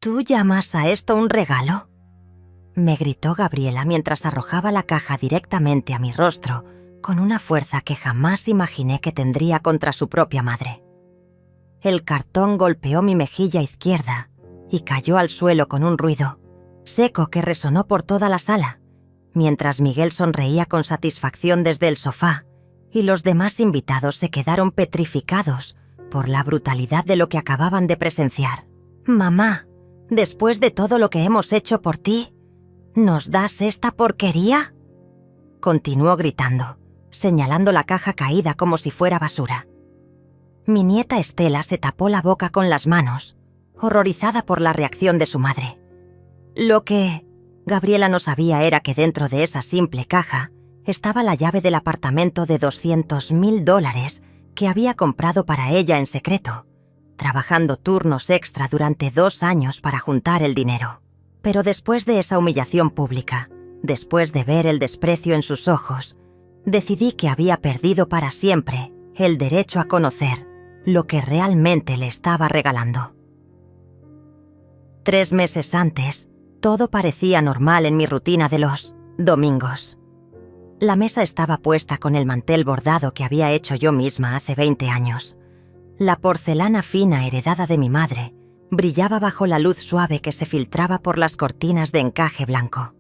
¿Tú llamas a esto un regalo?, me gritó Gabriela mientras arrojaba la caja directamente a mi rostro con una fuerza que jamás imaginé que tendría contra su propia madre. El cartón golpeó mi mejilla izquierda y cayó al suelo con un ruido seco que resonó por toda la sala, mientras Miguel sonreía con satisfacción desde el sofá y los demás invitados se quedaron petrificados por la brutalidad de lo que acababan de presenciar. «Mamá, después de todo lo que hemos hecho por ti, ¿nos das esta porquería?», continuó gritando, señalando la caja caída como si fuera basura. Mi nieta Estela se tapó la boca con las manos, horrorizada por la reacción de su madre. Lo que Gabriela no sabía era que dentro de esa simple caja estaba la llave del apartamento de $200,000 que había comprado para ella en secreto, trabajando turnos extra durante 2 años para juntar el dinero. Pero después de esa humillación pública, después de ver el desprecio en sus ojos, decidí que había perdido para siempre el derecho a conocer lo que realmente le estaba regalando. 3 meses antes, todo parecía normal en mi rutina de los domingos. La mesa estaba puesta con el mantel bordado que había hecho yo misma hace 20 años. La porcelana fina heredada de mi madre brillaba bajo la luz suave que se filtraba por las cortinas de encaje blanco.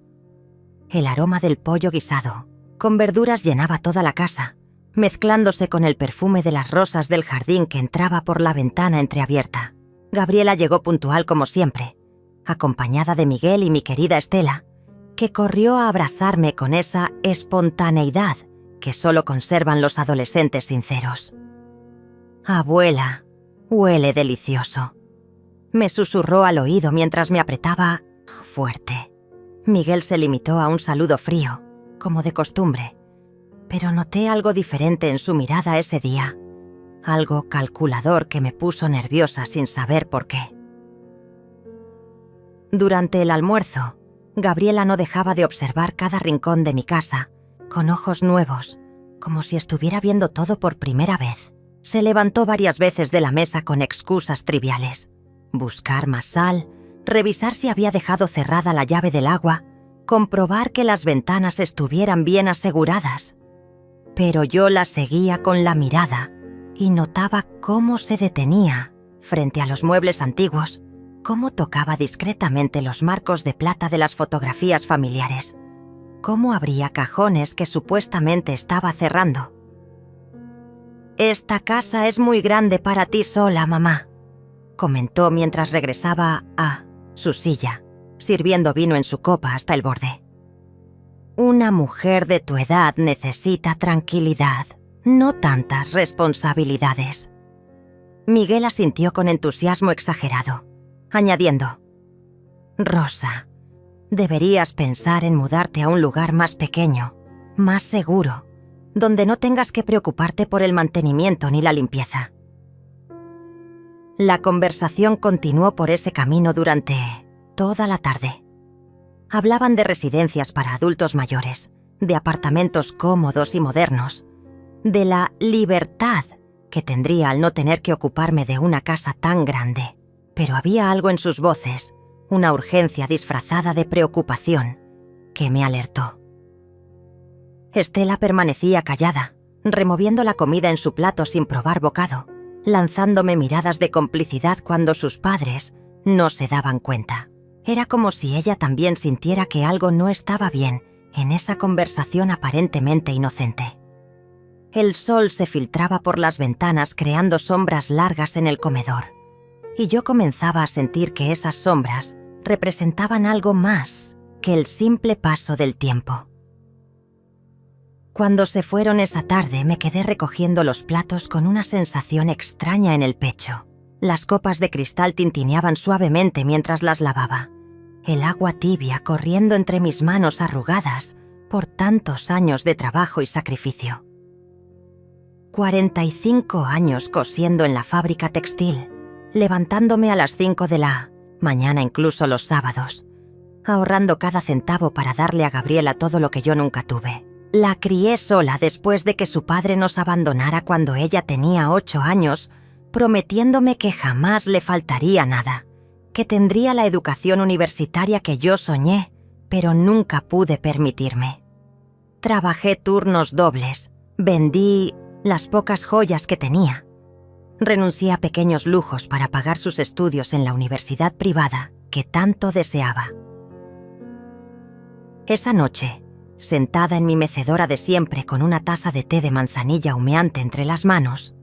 El aroma del pollo guisado, con verduras, llenaba toda la casa, mezclándose con el perfume de las rosas del jardín que entraba por la ventana entreabierta. Gabriela llegó puntual como siempre, acompañada de Miguel y mi querida Estela, que corrió a abrazarme con esa espontaneidad que solo conservan los adolescentes sinceros. «Abuela, huele delicioso», me susurró al oído mientras me apretaba fuerte. Miguel se limitó a un saludo frío, como de costumbre, pero noté algo diferente en su mirada ese día, algo calculador que me puso nerviosa sin saber por qué. Durante el almuerzo, Gabriela no dejaba de observar cada rincón de mi casa, con ojos nuevos, como si estuviera viendo todo por primera vez. Se levantó varias veces de la mesa con excusas triviales: buscar más sal, revisar si había dejado cerrada la llave del agua, comprobar que las ventanas estuvieran bien aseguradas. Pero yo la seguía con la mirada y notaba cómo se detenía frente a los muebles antiguos, cómo tocaba discretamente los marcos de plata de las fotografías familiares, cómo abría cajones que supuestamente estaba cerrando. «Esta casa es muy grande para ti sola, mamá», comentó mientras regresaba a su silla, sirviendo vino en su copa hasta el borde. «Una mujer de tu edad necesita tranquilidad, no tantas responsabilidades». Miguel asintió con entusiasmo exagerado, añadiendo: «Rosa, deberías pensar en mudarte a un lugar más pequeño, más seguro, donde no tengas que preocuparte por el mantenimiento ni la limpieza». La conversación continuó por ese camino durante toda la tarde. Hablaban de residencias para adultos mayores, de apartamentos cómodos y modernos, de la libertad que tendría al no tener que ocuparme de una casa tan grande. Pero había algo en sus voces, una urgencia disfrazada de preocupación, que me alertó. Estela permanecía callada, removiendo la comida en su plato sin probar bocado, lanzándome miradas de complicidad cuando sus padres no se daban cuenta. Era como si ella también sintiera que algo no estaba bien en esa conversación aparentemente inocente. El sol se filtraba por las ventanas creando sombras largas en el comedor, y yo comenzaba a sentir que esas sombras representaban algo más que el simple paso del tiempo. Cuando se fueron esa tarde, me quedé recogiendo los platos con una sensación extraña en el pecho. Las copas de cristal tintineaban suavemente mientras las lavaba, el agua tibia corriendo entre mis manos arrugadas por tantos años de trabajo y sacrificio. 45 años cosiendo en la fábrica textil, levantándome a las 5 de la mañana, incluso los sábados, ahorrando cada centavo para darle a Gabriela todo lo que yo nunca tuve. La crié sola después de que su padre nos abandonara cuando ella tenía 8 años, prometiéndome que jamás le faltaría nada, que tendría la educación universitaria que yo soñé, pero nunca pude permitirme. Trabajé turnos dobles, vendí las pocas joyas que tenía. Renuncié a pequeños lujos para pagar sus estudios en la universidad privada que tanto deseaba. Esa noche, sentada en mi mecedora de siempre con una taza de té de manzanilla humeante entre las manos,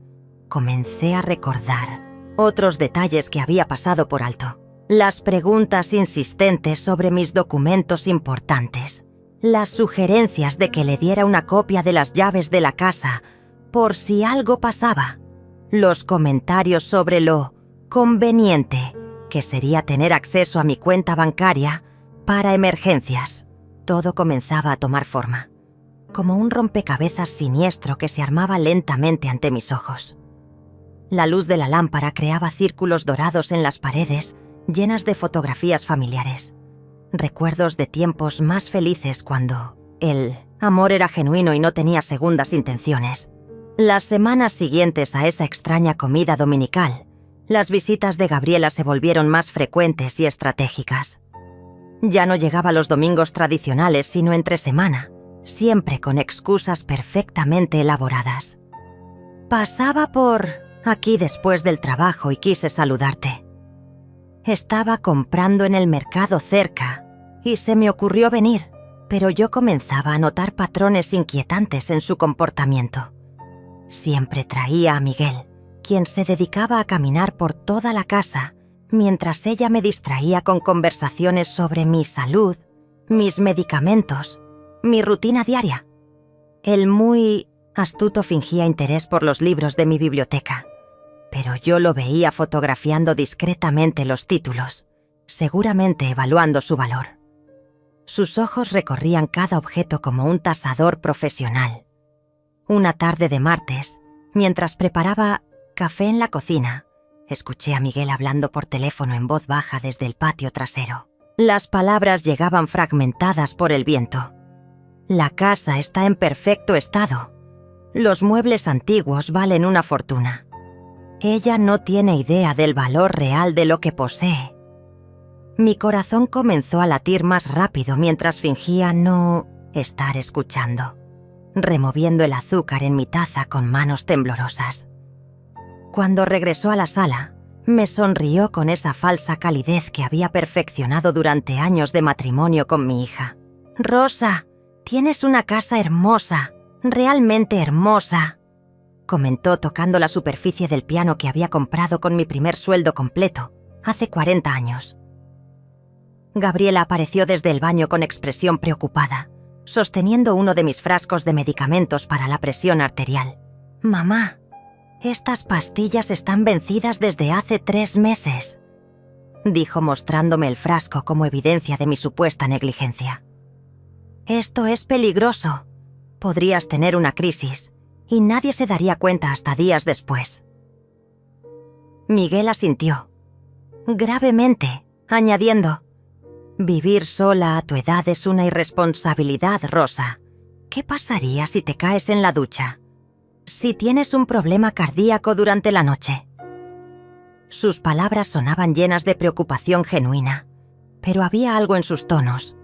comencé a recordar otros detalles que había pasado por alto. Las preguntas insistentes sobre mis documentos importantes, las sugerencias de que le diera una copia de las llaves de la casa por si algo pasaba, los comentarios sobre lo conveniente que sería tener acceso a mi cuenta bancaria para emergencias. Todo comenzaba a tomar forma, como un rompecabezas siniestro que se armaba lentamente ante mis ojos. La luz de la lámpara creaba círculos dorados en las paredes llenas de fotografías familiares, recuerdos de tiempos más felices cuando el amor era genuino y no tenía segundas intenciones. Las semanas siguientes a esa extraña comida dominical, las visitas de Gabriela se volvieron más frecuentes y estratégicas. Ya no llegaba los domingos tradicionales, sino entre semana, siempre con excusas perfectamente elaboradas. Pasaba por aquí después del trabajo y quise saludarte. Estaba comprando en el mercado cerca y se me ocurrió venir, pero yo comenzaba a notar patrones inquietantes en su comportamiento. Siempre traía a Miguel, quien se dedicaba a caminar por toda la casa, mientras ella me distraía con conversaciones sobre mi salud, mis medicamentos, mi rutina diaria. El muy astuto fingía interés por los libros de mi biblioteca, pero yo lo veía fotografiando discretamente los títulos, seguramente evaluando su valor. Sus ojos recorrían cada objeto como un tasador profesional. Una tarde de martes, mientras preparaba café en la cocina, escuché a Miguel hablando por teléfono en voz baja desde el patio trasero. Las palabras llegaban fragmentadas por el viento. La casa está en perfecto estado. Los muebles antiguos valen una fortuna. Ella no tiene idea del valor real de lo que posee. Mi corazón comenzó a latir más rápido mientras fingía no estar escuchando, removiendo el azúcar en mi taza con manos temblorosas. Cuando regresó a la sala, me sonrió con esa falsa calidez que había perfeccionado durante años de matrimonio con mi hija. «Rosa, tienes una casa hermosa, realmente hermosa», comentó tocando la superficie del piano que había comprado con mi primer sueldo completo, hace 40 años. Gabriela apareció desde el baño con expresión preocupada, sosteniendo uno de mis frascos de medicamentos para la presión arterial. «Mamá, estas pastillas están vencidas desde hace 3 meses», dijo mostrándome el frasco como evidencia de mi supuesta negligencia. «Esto es peligroso. Podrías tener una crisis y nadie se daría cuenta hasta días después». Miguel asintió, gravemente, añadiendo: «Vivir sola a tu edad es una irresponsabilidad, Rosa. ¿Qué pasaría si te caes en la ducha? Si tienes un problema cardíaco durante la noche». Sus palabras sonaban llenas de preocupación genuina, pero había algo en sus tonos,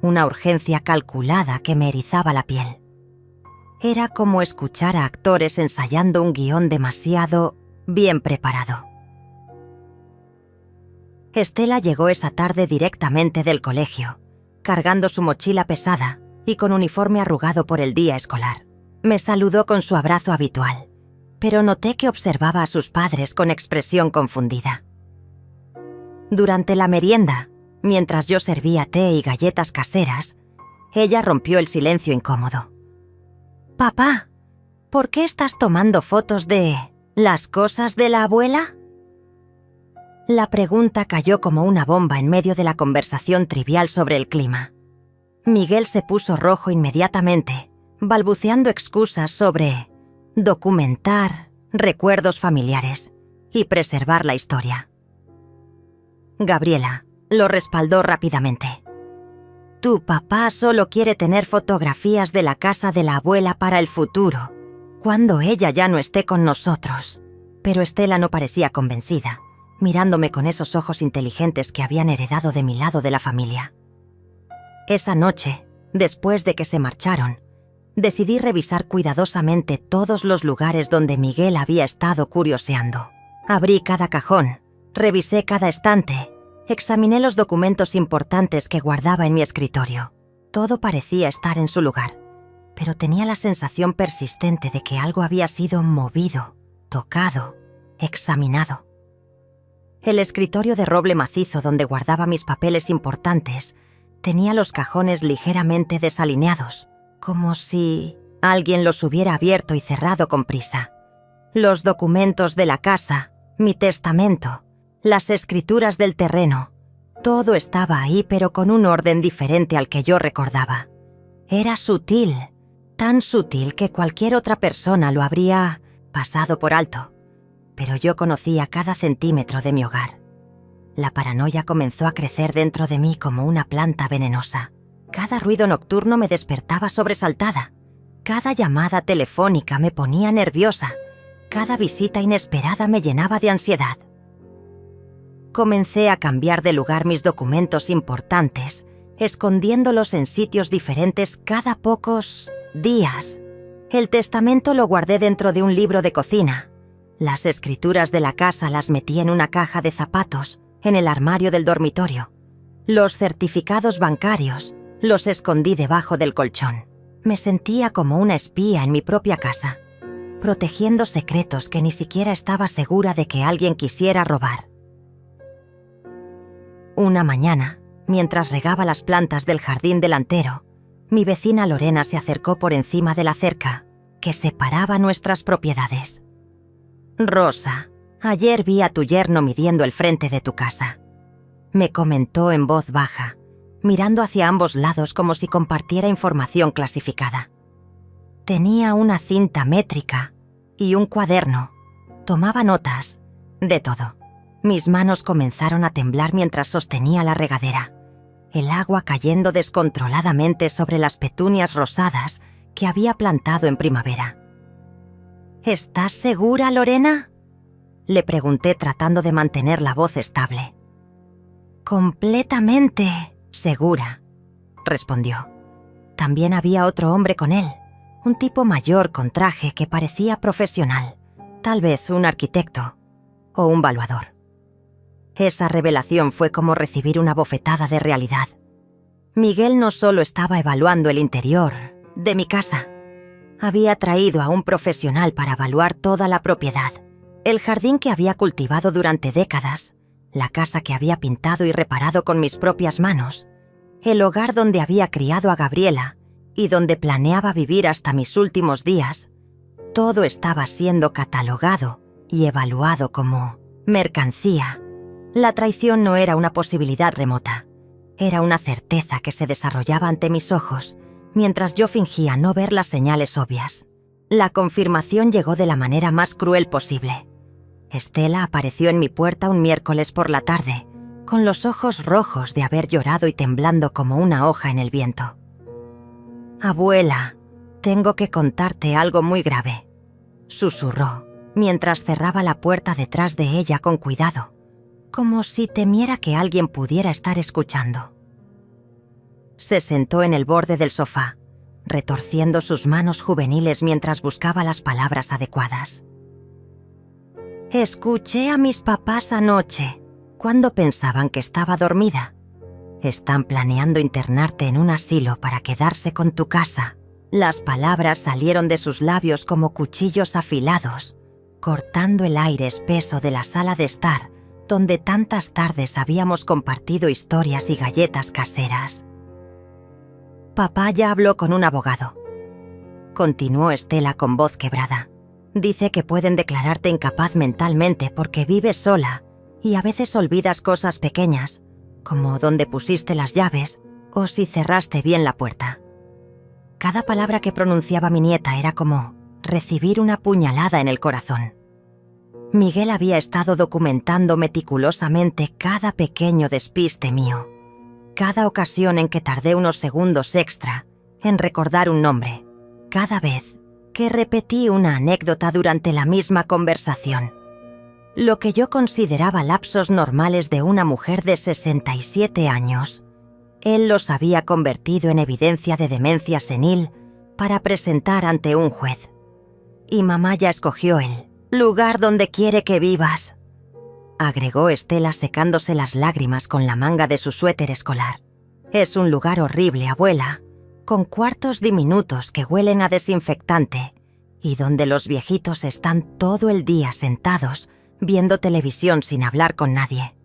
una urgencia calculada que me erizaba la piel. Era como escuchar a actores ensayando un guión demasiado bien preparado. Estela llegó esa tarde directamente del colegio, cargando su mochila pesada y con uniforme arrugado por el día escolar. Me saludó con su abrazo habitual, pero noté que observaba a sus padres con expresión confundida. Durante la merienda, mientras yo servía té y galletas caseras, ella rompió el silencio incómodo. «Papá, ¿por qué estás tomando fotos de las cosas de la abuela?» La pregunta cayó como una bomba en medio de la conversación trivial sobre el clima. Miguel se puso rojo inmediatamente, balbuceando excusas sobre documentar recuerdos familiares y preservar la historia. Gabriela lo respaldó rápidamente. «Tu papá solo quiere tener fotografías de la casa de la abuela para el futuro, cuando ella ya no esté con nosotros». Pero Estela no parecía convencida, mirándome con esos ojos inteligentes que habían heredado de mi lado de la familia. Esa noche, después de que se marcharon, decidí revisar cuidadosamente todos los lugares donde Miguel había estado curioseando. Abrí cada cajón, revisé cada estante, examiné los documentos importantes que guardaba en mi escritorio. Todo parecía estar en su lugar, pero tenía la sensación persistente de que algo había sido movido, tocado, examinado. El escritorio de roble macizo donde guardaba mis papeles importantes tenía los cajones ligeramente desalineados, como si alguien los hubiera abierto y cerrado con prisa. Los documentos de la casa, mi testamento, las escrituras del terreno, todo estaba ahí, pero con un orden diferente al que yo recordaba. Era sutil, tan sutil que cualquier otra persona lo habría pasado por alto, pero yo conocía cada centímetro de mi hogar. La paranoia comenzó a crecer dentro de mí como una planta venenosa. Cada ruido nocturno me despertaba sobresaltada. Cada llamada telefónica me ponía nerviosa. Cada visita inesperada me llenaba de ansiedad. Comencé a cambiar de lugar mis documentos importantes, escondiéndolos en sitios diferentes cada pocos días. El testamento lo guardé dentro de un libro de cocina. Las escrituras de la casa las metí en una caja de zapatos, en el armario del dormitorio. Los certificados bancarios los escondí debajo del colchón. Me sentía como una espía en mi propia casa, protegiendo secretos que ni siquiera estaba segura de que alguien quisiera robar. Una mañana, mientras regaba las plantas del jardín delantero, mi vecina Lorena se acercó por encima de la cerca que separaba nuestras propiedades. «Rosa, ayer vi a tu yerno midiendo el frente de tu casa», me comentó en voz baja, mirando hacia ambos lados como si compartiera información clasificada. Tenía una cinta métrica y un cuaderno. Tomaba notas de todo. Mis manos comenzaron a temblar mientras sostenía la regadera, el agua cayendo descontroladamente sobre las petunias rosadas que había plantado en primavera. «¿Estás segura, Lorena?», le pregunté tratando de mantener la voz estable. «Completamente segura», respondió. También había otro hombre con él, un tipo mayor con traje que parecía profesional, tal vez un arquitecto o un valuador. Esa revelación fue como recibir una bofetada de realidad. Miguel no solo estaba evaluando el interior de mi casa, había traído a un profesional para evaluar toda la propiedad, el jardín que había cultivado durante décadas, la casa que había pintado y reparado con mis propias manos, el hogar donde había criado a Gabriela y donde planeaba vivir hasta mis últimos días. Todo estaba siendo catalogado y evaluado como mercancía. La traición no era una posibilidad remota, era una certeza que se desarrollaba ante mis ojos, mientras yo fingía no ver las señales obvias. La confirmación llegó de la manera más cruel posible. Estela apareció en mi puerta un miércoles por la tarde, con los ojos rojos de haber llorado y temblando como una hoja en el viento. «Abuela, tengo que contarte algo muy grave», susurró, mientras cerraba la puerta detrás de ella con cuidado, como si temiera que alguien pudiera estar escuchando. Se sentó en el borde del sofá, retorciendo sus manos juveniles mientras buscaba las palabras adecuadas. «Escuché a mis papás anoche, cuando pensaban que estaba dormida. Están planeando internarte en un asilo para quedarse con tu casa». Las palabras salieron de sus labios como cuchillos afilados, cortando el aire espeso de la sala de estar, donde tantas tardes habíamos compartido historias y galletas caseras. «Papá ya habló con un abogado», continuó Estela con voz quebrada. «Dice que pueden declararte incapaz mentalmente porque vives sola y a veces olvidas cosas pequeñas, como dónde pusiste las llaves o si cerraste bien la puerta». Cada palabra que pronunciaba mi nieta era como recibir una puñalada en el corazón. Miguel había estado documentando meticulosamente cada pequeño despiste mío, cada ocasión en que tardé unos segundos extra en recordar un nombre, cada vez que repetí una anécdota durante la misma conversación. Lo que yo consideraba lapsos normales de una mujer de 67 años, él los había convertido en evidencia de demencia senil para presentar ante un juez. Y mamá ya escogió el lugar donde quiere que vivas, agregó Estela secándose las lágrimas con la manga de su suéter escolar. Es un lugar horrible, abuela, con cuartos diminutos que huelen a desinfectante y donde los viejitos están todo el día sentados viendo televisión sin hablar con nadie.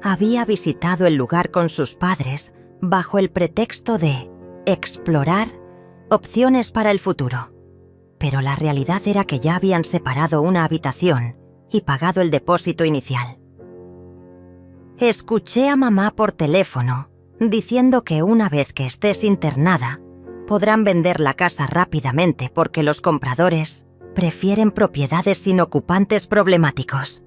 Había visitado el lugar con sus padres bajo el pretexto de explorar opciones para el futuro, pero la realidad era que ya habían separado una habitación y pagado el depósito inicial. Escuché a mamá por teléfono diciendo que una vez que estés internada, podrán vender la casa rápidamente porque los compradores prefieren propiedades sin ocupantes problemáticos.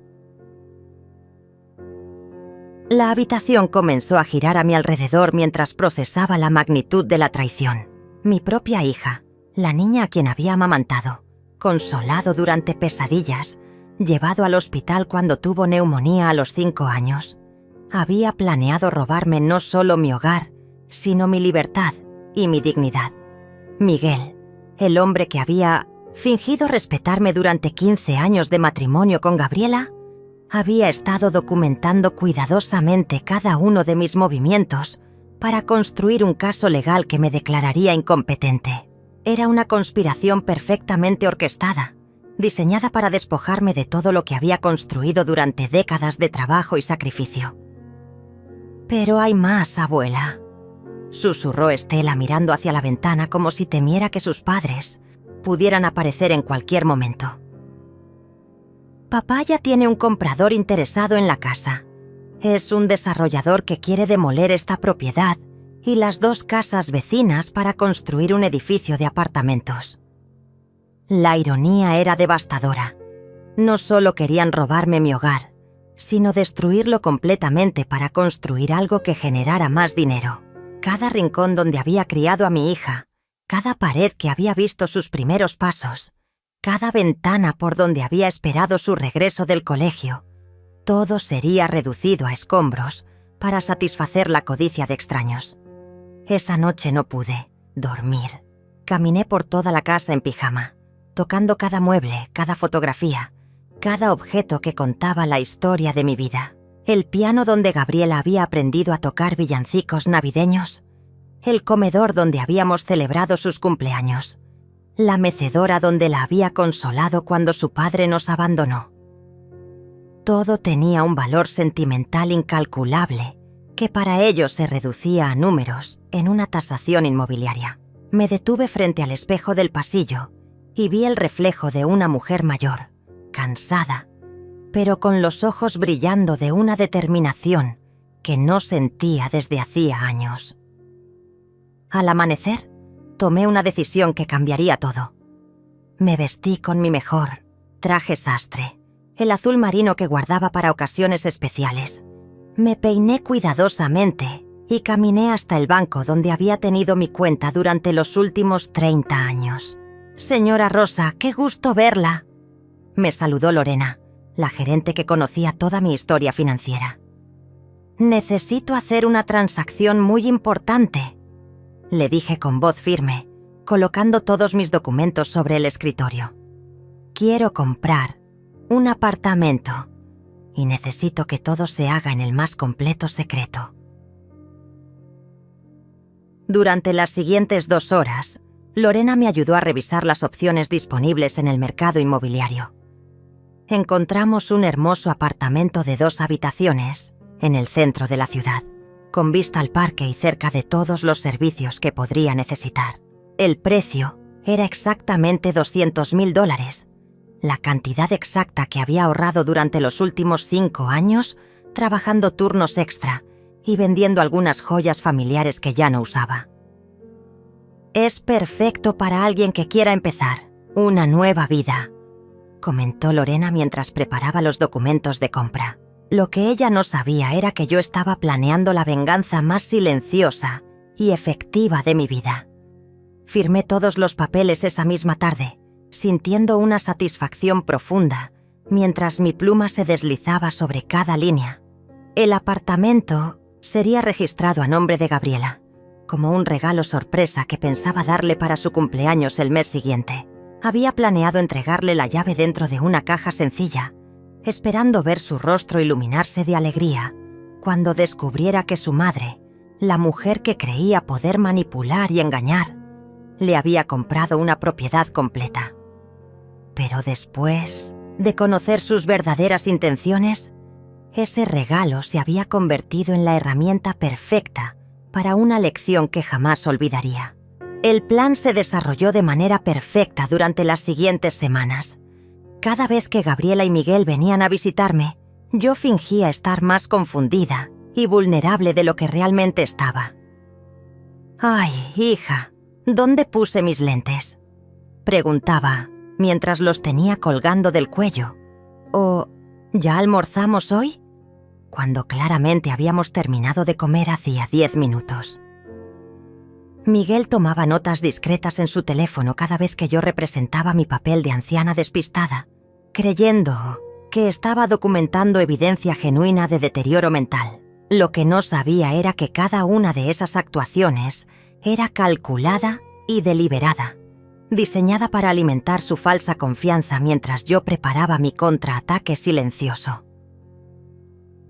La habitación comenzó a girar a mi alrededor mientras procesaba la magnitud de la traición. Mi propia hija, la niña a quien había amamantado, consolado durante pesadillas, llevado al hospital cuando tuvo neumonía a los 5 años, había planeado robarme no solo mi hogar, sino mi libertad y mi dignidad. Miguel, el hombre que había fingido respetarme durante 15 años de matrimonio con Gabriela, había estado documentando cuidadosamente cada uno de mis movimientos para construir un caso legal que me declararía incompetente. Era una conspiración perfectamente orquestada, diseñada para despojarme de todo lo que había construido durante décadas de trabajo y sacrificio. «Pero hay más, abuela», susurró Estela mirando hacia la ventana como si temiera que sus padres pudieran aparecer en cualquier momento. «Papá ya tiene un comprador interesado en la casa. Es un desarrollador que quiere demoler esta propiedad y las 2 casas vecinas para construir un edificio de apartamentos». La ironía era devastadora. No solo querían robarme mi hogar, sino destruirlo completamente para construir algo que generara más dinero. Cada rincón donde había criado a mi hija, cada pared que había visto sus primeros pasos, cada ventana por donde había esperado su regreso del colegio, todo sería reducido a escombros para satisfacer la codicia de extraños. Esa noche no pude dormir. Caminé por toda la casa en pijama, tocando cada mueble, cada fotografía, cada objeto que contaba la historia de mi vida. El piano donde Gabriela había aprendido a tocar villancicos navideños, el comedor donde habíamos celebrado sus cumpleaños, la mecedora donde la había consolado cuando su padre nos abandonó. Todo tenía un valor sentimental incalculable que para ellos se reducía a números en una tasación inmobiliaria. Me detuve frente al espejo del pasillo y vi el reflejo de una mujer mayor, cansada, pero con los ojos brillando de una determinación que no sentía desde hacía años. Al amanecer, tomé una decisión que cambiaría todo. Me vestí con mi mejor traje sastre, el azul marino que guardaba para ocasiones especiales. Me peiné cuidadosamente y caminé hasta el banco donde había tenido mi cuenta durante los últimos 30 años. «Señora Rosa, qué gusto verla», me saludó Lorena, la gerente que conocía toda mi historia financiera. «Necesito hacer una transacción muy importante», le dije con voz firme, colocando todos mis documentos sobre el escritorio. «Quiero comprar un apartamento y necesito que todo se haga en el más completo secreto». Durante las siguientes 2 horas, Lorena me ayudó a revisar las opciones disponibles en el mercado inmobiliario. Encontramos un hermoso apartamento de 2 habitaciones en el centro de la ciudad, con vista al parque y cerca de todos los servicios que podría necesitar. El precio era exactamente $200,000, la cantidad exacta que había ahorrado durante los últimos 5 años trabajando turnos extra y vendiendo algunas joyas familiares que ya no usaba. «Es perfecto para alguien que quiera empezar una nueva vida», comentó Lorena mientras preparaba los documentos de compra. Lo que ella no sabía era que yo estaba planeando la venganza más silenciosa y efectiva de mi vida. Firmé todos los papeles esa misma tarde, sintiendo una satisfacción profunda mientras mi pluma se deslizaba sobre cada línea. El apartamento sería registrado a nombre de Gabriela, como un regalo sorpresa que pensaba darle para su cumpleaños el mes siguiente. Había planeado entregarle la llave dentro de una caja sencilla, esperando ver su rostro iluminarse de alegría cuando descubriera que su madre, la mujer que creía poder manipular y engañar, le había comprado una propiedad completa. Pero después de conocer sus verdaderas intenciones, ese regalo se había convertido en la herramienta perfecta para una lección que jamás olvidaría. El plan se desarrolló de manera perfecta durante las siguientes semanas. Cada vez que Gabriela y Miguel venían a visitarme, yo fingía estar más confundida y vulnerable de lo que realmente estaba. «Ay, hija, ¿dónde puse mis lentes?», preguntaba mientras los tenía colgando del cuello. «¿O ya almorzamos hoy?», cuando claramente habíamos terminado de comer hacía 10 minutos. Miguel tomaba notas discretas en su teléfono cada vez que yo representaba mi papel de anciana despistada, creyendo que estaba documentando evidencia genuina de deterioro mental. Lo que no sabía era que cada una de esas actuaciones era calculada y deliberada, diseñada para alimentar su falsa confianza mientras yo preparaba mi contraataque silencioso.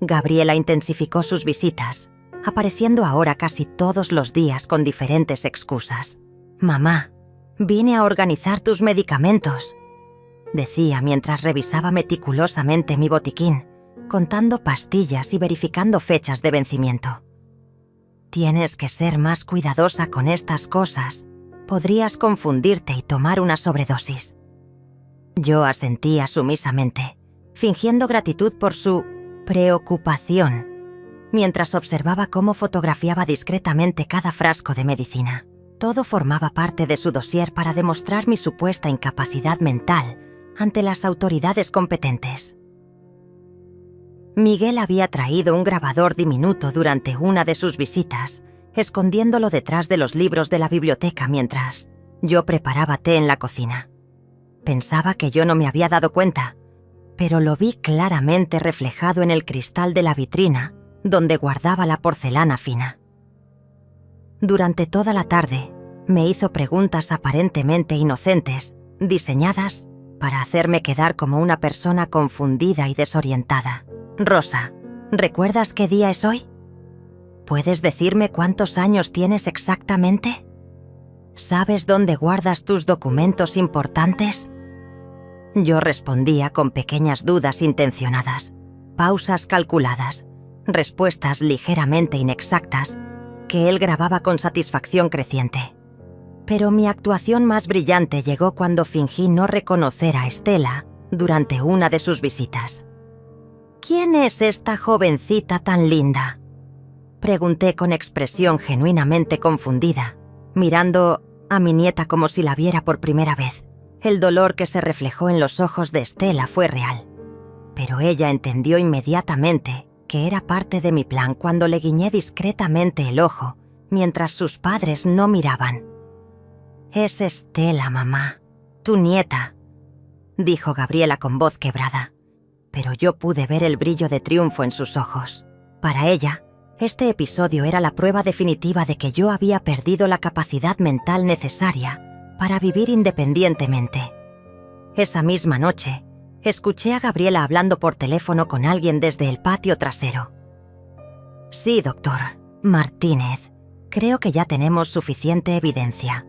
Gabriela intensificó sus visitas, apareciendo ahora casi todos los días con diferentes excusas. «Mamá, vine a organizar tus medicamentos», decía mientras revisaba meticulosamente mi botiquín, contando pastillas y verificando fechas de vencimiento. «Tienes que ser más cuidadosa con estas cosas. Podrías confundirte y tomar una sobredosis». Yo asentía sumisamente, fingiendo gratitud por su preocupación, mientras observaba cómo fotografiaba discretamente cada frasco de medicina. Todo formaba parte de su dossier para demostrar mi supuesta incapacidad mental ante las autoridades competentes. Miguel había traído un grabador diminuto durante una de sus visitas, escondiéndolo detrás de los libros de la biblioteca mientras yo preparaba té en la cocina. Pensaba que yo no me había dado cuenta, pero lo vi claramente reflejado en el cristal de la vitrina donde guardaba la porcelana fina. Durante toda la tarde me hizo preguntas aparentemente inocentes, diseñadas para hacerme quedar como una persona confundida y desorientada. «Rosa, ¿recuerdas qué día es hoy? ¿Puedes decirme cuántos años tienes exactamente? ¿Sabes dónde guardas tus documentos importantes?». Yo respondía con pequeñas dudas intencionadas, pausas calculadas, respuestas ligeramente inexactas que él grababa con satisfacción creciente. Pero mi actuación más brillante llegó cuando fingí no reconocer a Estela durante una de sus visitas. «¿Quién es esta jovencita tan linda?», pregunté con expresión genuinamente confundida, mirando a mi nieta como si la viera por primera vez. El dolor que se reflejó en los ojos de Estela fue real, pero ella entendió inmediatamente que era parte de mi plan cuando le guiñé discretamente el ojo mientras sus padres no miraban. «Es Estela, mamá, tu nieta», dijo Gabriela con voz quebrada, pero yo pude ver el brillo de triunfo en sus ojos. Para ella, este episodio era la prueba definitiva de que yo había perdido la capacidad mental necesaria para vivir independientemente. Esa misma noche, escuché a Gabriela hablando por teléfono con alguien desde el patio trasero. «Sí, doctor Martínez, creo que ya tenemos suficiente evidencia»,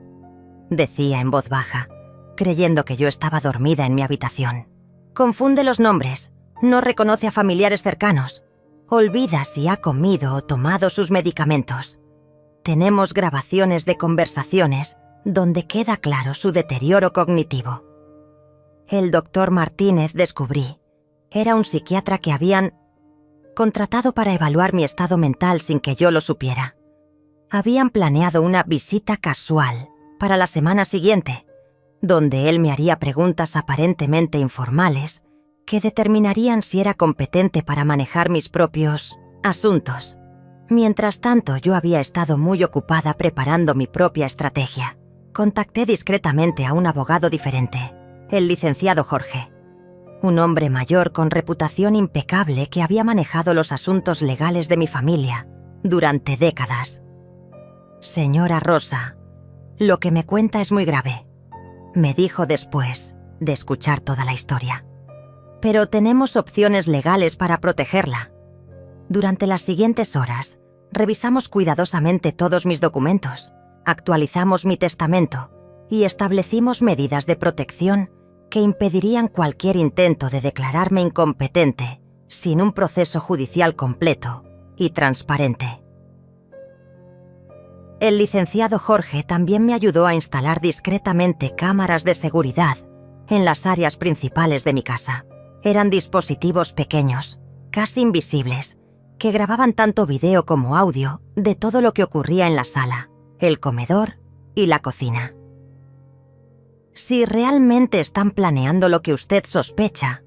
decía en voz baja, creyendo que yo estaba dormida en mi habitación. «Confunde los nombres, no reconoce a familiares cercanos, olvida si ha comido o tomado sus medicamentos. Tenemos grabaciones de conversaciones donde queda claro su deterioro cognitivo». El doctor Martínez, descubrí, era un psiquiatra que habían contratado para evaluar mi estado mental sin que yo lo supiera. Habían planeado una visita casual para la semana siguiente, donde él me haría preguntas aparentemente informales que determinarían si era competente para manejar mis propios asuntos. Mientras tanto, yo había estado muy ocupada preparando mi propia estrategia. Contacté discretamente a un abogado diferente, el licenciado Jorge. un hombre mayor con reputación impecable que había manejado los asuntos legales de mi familia durante décadas. «Señora Rosa, lo que me cuenta es muy grave», me dijo después de escuchar toda la historia. «Pero tenemos opciones legales para protegerla». Durante las siguientes horas, revisamos cuidadosamente todos mis documentos, actualizamos mi testamento y establecimos medidas de protección que impedirían cualquier intento de declararme incompetente sin un proceso judicial completo y transparente. El licenciado Jorge también me ayudó a instalar discretamente cámaras de seguridad en las áreas principales de mi casa. Eran dispositivos pequeños, casi invisibles, que grababan tanto video como audio de todo lo que ocurría en la sala, el comedor y la cocina. Si realmente están planeando lo que usted sospecha,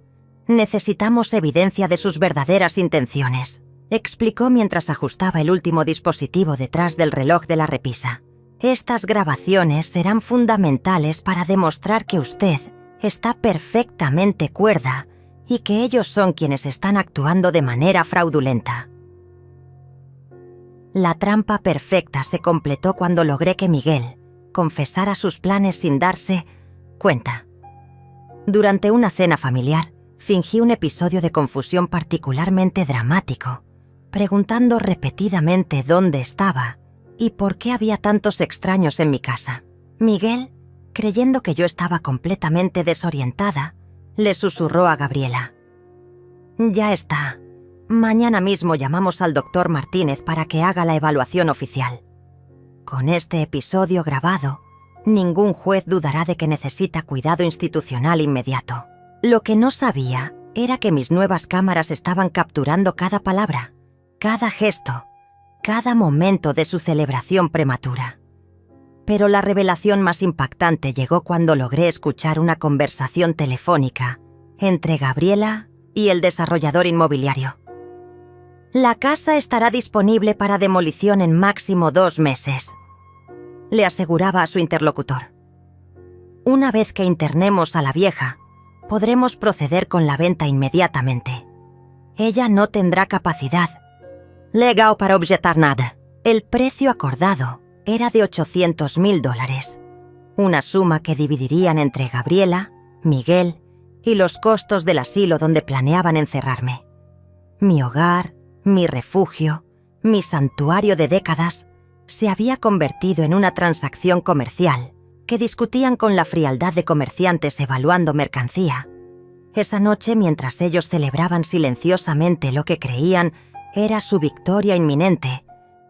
necesitamos evidencia de sus verdaderas intenciones, explicó mientras ajustaba el último dispositivo detrás del reloj de la repisa. Estas grabaciones serán fundamentales para demostrar que usted está perfectamente cuerda y que ellos son quienes están actuando de manera fraudulenta. La trampa perfecta se completó cuando logré que Miguel confesara sus planes sin darse cuenta. Durante una cena familiar, fingí un episodio de confusión particularmente dramático, preguntando repetidamente dónde estaba y por qué había tantos extraños en mi casa. Miguel, creyendo que yo estaba completamente desorientada, le susurró a Gabriela: «Ya está. Mañana mismo llamamos al doctor Martínez para que haga la evaluación oficial. Con este episodio grabado, ningún juez dudará de que necesita cuidado institucional inmediato». Lo que no sabía era que mis nuevas cámaras estaban capturando cada palabra, cada gesto, cada momento de su celebración prematura. Pero la revelación más impactante llegó cuando logré escuchar una conversación telefónica entre Gabriela y el desarrollador inmobiliario. «La casa estará disponible para demolición en máximo 2 meses», le aseguraba a su interlocutor. «Una vez que internemos a la vieja, podremos proceder con la venta inmediatamente. Ella no tendrá capacidad legal para objetar nada». El precio acordado era de $800,000, una suma que dividirían entre Gabriela, Miguel y los costos del asilo donde planeaban encerrarme. Mi hogar, mi refugio, mi santuario de décadas, se había convertido en una transacción comercial que discutían con la frialdad de comerciantes evaluando mercancía. Esa noche, mientras ellos celebraban silenciosamente lo que creían era su victoria inminente,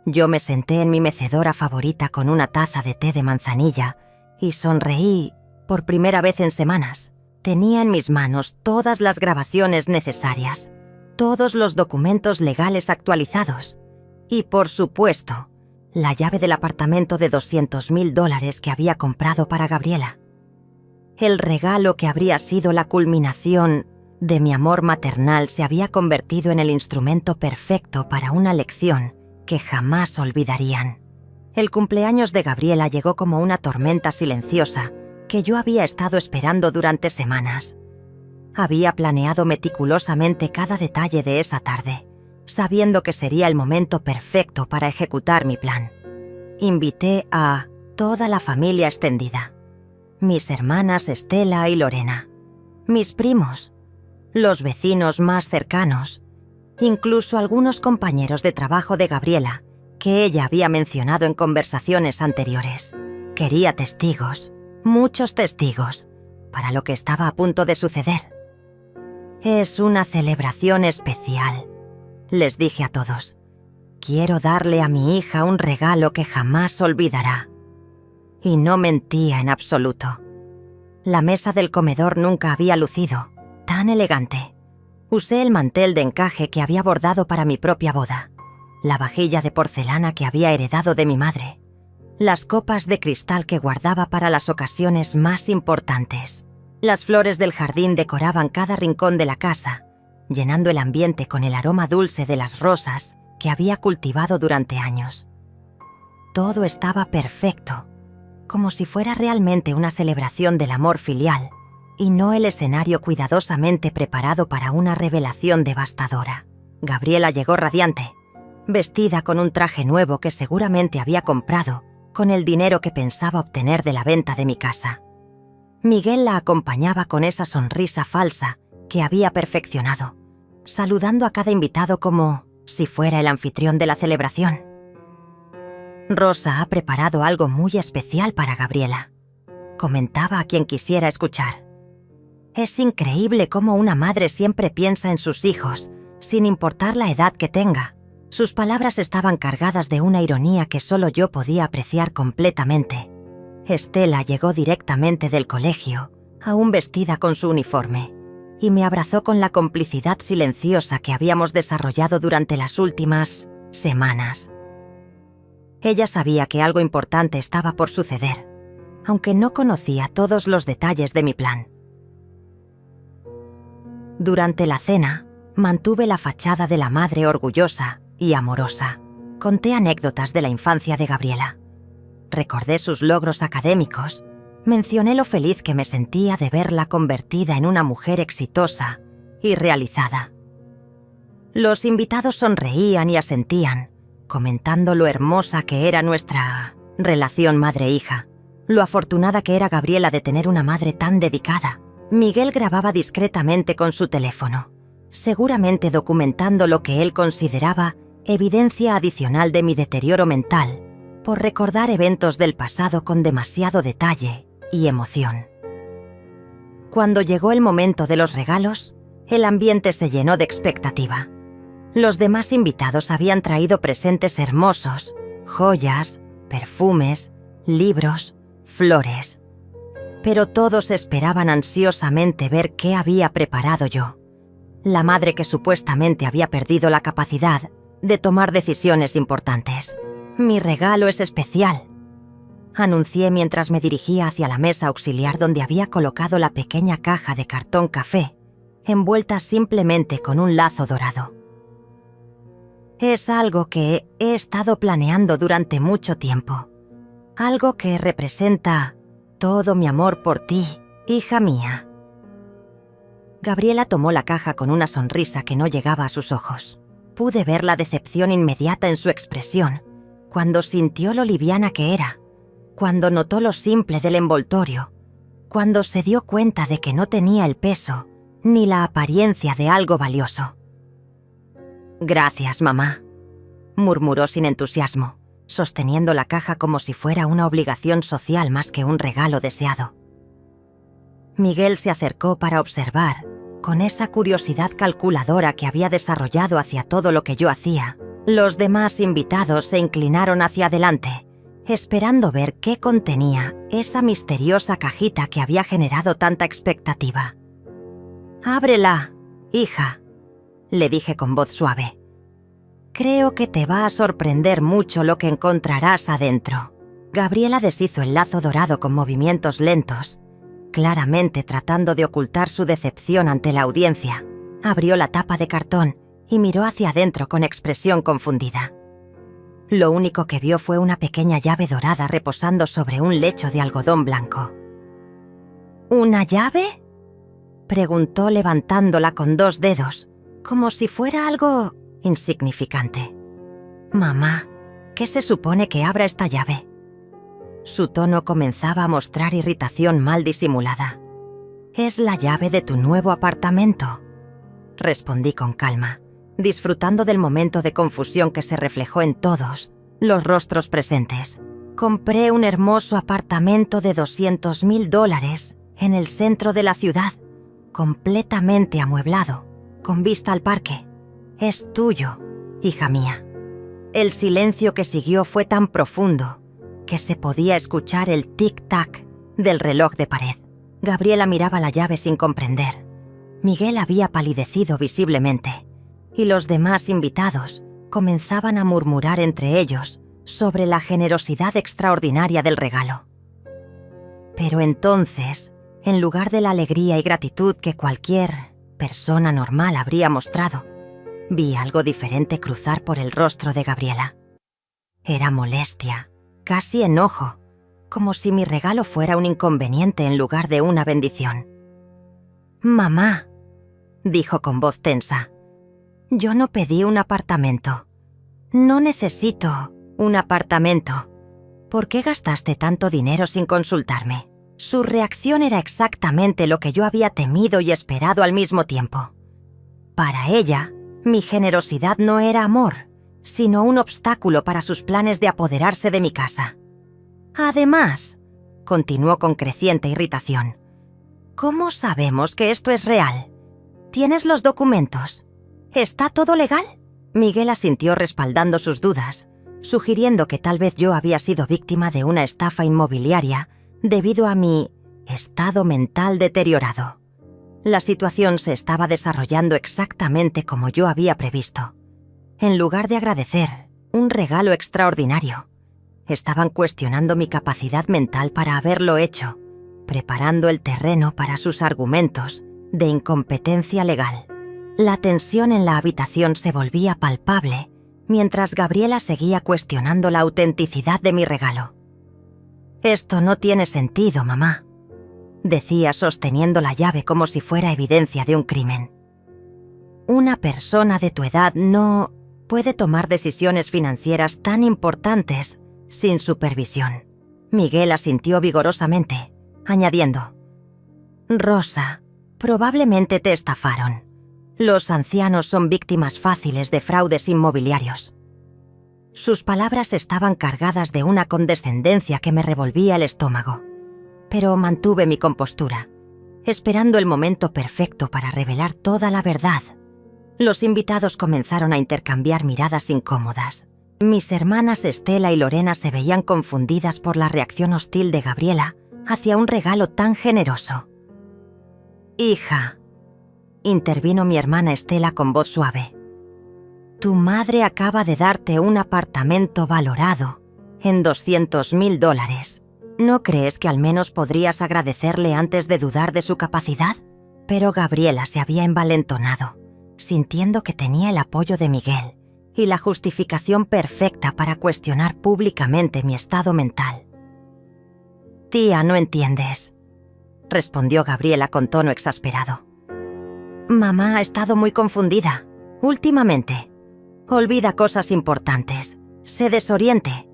yo me senté en mi mecedora favorita con una taza de té de manzanilla y sonreí por primera vez en semanas. Tenía en mis manos todas las grabaciones necesarias, todos los documentos legales actualizados y, por supuesto, la llave del apartamento de $200,000 que había comprado para Gabriela. El regalo que habría sido la culminación de mi amor maternal se había convertido en el instrumento perfecto para una lección que jamás olvidarían. El cumpleaños de Gabriela llegó como una tormenta silenciosa que yo había estado esperando durante semanas. Había planeado meticulosamente cada detalle de esa tarde, sabiendo que sería el momento perfecto para ejecutar mi plan. Invité a toda la familia extendida, mis hermanas Estela y Lorena, mis primos, los vecinos más cercanos, incluso algunos compañeros de trabajo de Gabriela, que ella había mencionado en conversaciones anteriores. Quería testigos, muchos testigos, para lo que estaba a punto de suceder. «Es una celebración especial», les dije a todos. «Quiero darle a mi hija un regalo que jamás olvidará». Y no mentía en absoluto. La mesa del comedor nunca había lucido tan elegante. Usé el mantel de encaje que había bordado para mi propia boda, la vajilla de porcelana que había heredado de mi madre, las copas de cristal que guardaba para las ocasiones más importantes. Las flores del jardín decoraban cada rincón de la casa, llenando el ambiente con el aroma dulce de las rosas que había cultivado durante años. Todo estaba perfecto, como si fuera realmente una celebración del amor filial y no el escenario cuidadosamente preparado para una revelación devastadora. Gabriela llegó radiante, vestida con un traje nuevo que seguramente había comprado con el dinero que pensaba obtener de la venta de mi casa. Miguel la acompañaba con esa sonrisa falsa que había perfeccionado, saludando a cada invitado como si fuera el anfitrión de la celebración. Rosa ha preparado algo muy especial para Gabriela, comentaba a quien quisiera escuchar. Es increíble cómo una madre siempre piensa en sus hijos, sin importar la edad que tenga. Sus palabras estaban cargadas de una ironía que solo yo podía apreciar completamente. Estela llegó directamente del colegio, aún vestida con su uniforme, y me abrazó con la complicidad silenciosa que habíamos desarrollado durante las últimas semanas. Ella sabía que algo importante estaba por suceder, aunque no conocía todos los detalles de mi plan. Durante la cena, mantuve la fachada de la madre orgullosa y amorosa. Conté anécdotas de la infancia de Gabriela. Recordé sus logros académicos. Mencioné lo feliz que me sentía de verla convertida en una mujer exitosa y realizada. Los invitados sonreían y asentían, comentando lo hermosa que era nuestra relación madre-hija, lo afortunada que era Gabriela de tener una madre tan dedicada. Miguel grababa discretamente con su teléfono, seguramente documentando lo que él consideraba evidencia adicional de mi deterioro mental por recordar eventos del pasado con demasiado detalle y emoción. Cuando llegó el momento de los regalos, el ambiente se llenó de expectativa. Los demás invitados habían traído presentes hermosos, joyas, perfumes, libros, flores. Pero todos esperaban ansiosamente ver qué había preparado yo, la madre que supuestamente había perdido la capacidad de tomar decisiones importantes. «Mi regalo es especial», anuncié mientras me dirigía hacia la mesa auxiliar donde había colocado la pequeña caja de cartón café, envuelta simplemente con un lazo dorado. Es algo que he estado planeando durante mucho tiempo. Algo que representa todo mi amor por ti, hija mía. Gabriela tomó la caja con una sonrisa que no llegaba a sus ojos. Pude ver la decepción inmediata en su expresión, cuando sintió lo liviana que era, cuando notó lo simple del envoltorio, cuando se dio cuenta de que no tenía el peso ni la apariencia de algo valioso. «Gracias, mamá», murmuró sin entusiasmo, sosteniendo la caja como si fuera una obligación social más que un regalo deseado. Miguel se acercó para observar, con esa curiosidad calculadora que había desarrollado hacia todo lo que yo hacía. Los demás invitados se inclinaron hacia adelante, esperando ver qué contenía esa misteriosa cajita que había generado tanta expectativa. «Ábrela, hija», le dije con voz suave. «Creo que te va a sorprender mucho lo que encontrarás adentro». Gabriela deshizo el lazo dorado con movimientos lentos, claramente tratando de ocultar su decepción ante la audiencia. Abrió la tapa de cartón y miró hacia adentro con expresión confundida. Lo único que vio fue una pequeña llave dorada reposando sobre un lecho de algodón blanco. «¿Una llave?», preguntó levantándola con 2 dedos, como si fuera algo insignificante. «Mamá, ¿qué se supone que abra esta llave?». Su tono comenzaba a mostrar irritación mal disimulada. «Es la llave de tu nuevo apartamento», respondí con calma, disfrutando del momento de confusión que se reflejó en todos los rostros presentes. «Compré un hermoso apartamento de $200,000 en el centro de la ciudad, completamente amueblado, con vista al parque. Es tuyo, hija mía». El silencio que siguió fue tan profundo que se podía escuchar el tic-tac del reloj de pared. Gabriela miraba la llave sin comprender. Miguel había palidecido visiblemente, y los demás invitados comenzaban a murmurar entre ellos sobre la generosidad extraordinaria del regalo. Pero entonces, en lugar de la alegría y gratitud que cualquier persona normal habría mostrado, vi algo diferente cruzar por el rostro de Gabriela. Era molestia, casi enojo, como si mi regalo fuera un inconveniente en lugar de una bendición. «Mamá», dijo con voz tensa, «yo no pedí un apartamento. No necesito un apartamento. ¿Por qué gastaste tanto dinero sin consultarme?» Su reacción era exactamente lo que yo había temido y esperado al mismo tiempo. Para ella, mi generosidad no era amor, sino un obstáculo para sus planes de apoderarse de mi casa. Además, continuó con creciente irritación, ¿cómo sabemos que esto es real? ¿Tienes los documentos? ¿Está todo legal? Miguel asintió respaldando sus dudas, sugiriendo que tal vez yo había sido víctima de una estafa inmobiliaria debido a mi estado mental deteriorado. La situación se estaba desarrollando exactamente como yo había previsto. En lugar de agradecer un regalo extraordinario, estaban cuestionando mi capacidad mental para haberlo hecho, preparando el terreno para sus argumentos de incompetencia legal. La tensión en la habitación se volvía palpable mientras Gabriela seguía cuestionando la autenticidad de mi regalo. «Esto no tiene sentido, mamá», decía sosteniendo la llave como si fuera evidencia de un crimen. «Una persona de tu edad no puede tomar decisiones financieras tan importantes sin supervisión». Miguel asintió vigorosamente, añadiendo, «Rosa, probablemente te estafaron. Los ancianos son víctimas fáciles de fraudes inmobiliarios». Sus palabras estaban cargadas de una condescendencia que me revolvía el estómago, pero mantuve mi compostura, esperando el momento perfecto para revelar toda la verdad. Los invitados comenzaron a intercambiar miradas incómodas. Mis hermanas Estela y Lorena se veían confundidas por la reacción hostil de Gabriela hacia un regalo tan generoso. «Hija», intervino mi hermana Estela con voz suave, «tu madre acaba de darte un apartamento valorado en $200,000. ¿No crees que al menos podrías agradecerle antes de dudar de su capacidad?» Pero Gabriela se había envalentonado, sintiendo que tenía el apoyo de Miguel y la justificación perfecta para cuestionar públicamente mi estado mental. «Tía, no entiendes», respondió Gabriela con tono exasperado. «Mamá ha estado muy confundida últimamente. Olvida cosas importantes, se desoriente,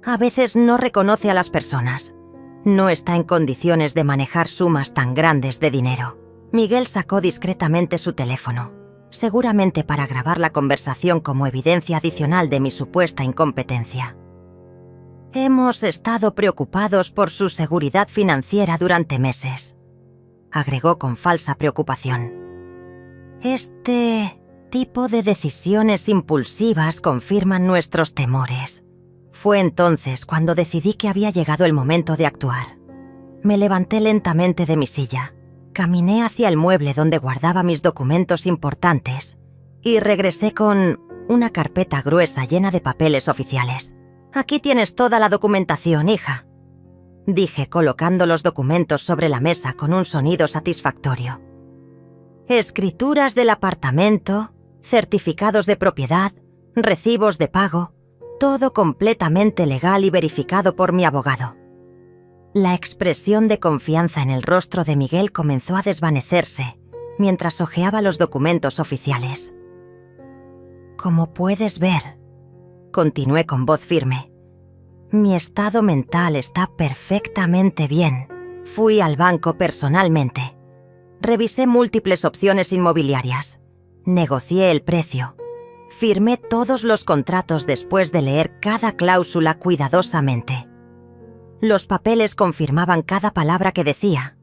a veces no reconoce a las personas. No está en condiciones de manejar sumas tan grandes de dinero». Miguel sacó discretamente su teléfono, seguramente para grabar la conversación como evidencia adicional de mi supuesta incompetencia. «Hemos estado preocupados por su seguridad financiera durante meses», agregó con falsa preocupación. «Este tipo de decisiones impulsivas confirman nuestros temores. Fue entonces cuando decidí que había llegado el momento de actuar. Me levanté lentamente de mi silla, caminé hacia el mueble donde guardaba mis documentos importantes y regresé con una carpeta gruesa llena de papeles oficiales. «Aquí tienes toda la documentación, hija», dije colocando los documentos sobre la mesa con un sonido satisfactorio. «Escrituras del apartamento, certificados de propiedad, recibos de pago, todo completamente legal y verificado por mi abogado». La expresión de confianza en el rostro de Miguel comenzó a desvanecerse mientras hojeaba los documentos oficiales. «Como puedes ver», continué con voz firme, «mi estado mental está perfectamente bien. Fui al banco personalmente. Revisé múltiples opciones inmobiliarias. Negocié el precio. Firmé todos los contratos después de leer cada cláusula cuidadosamente. Los papeles confirmaban cada palabra que decía.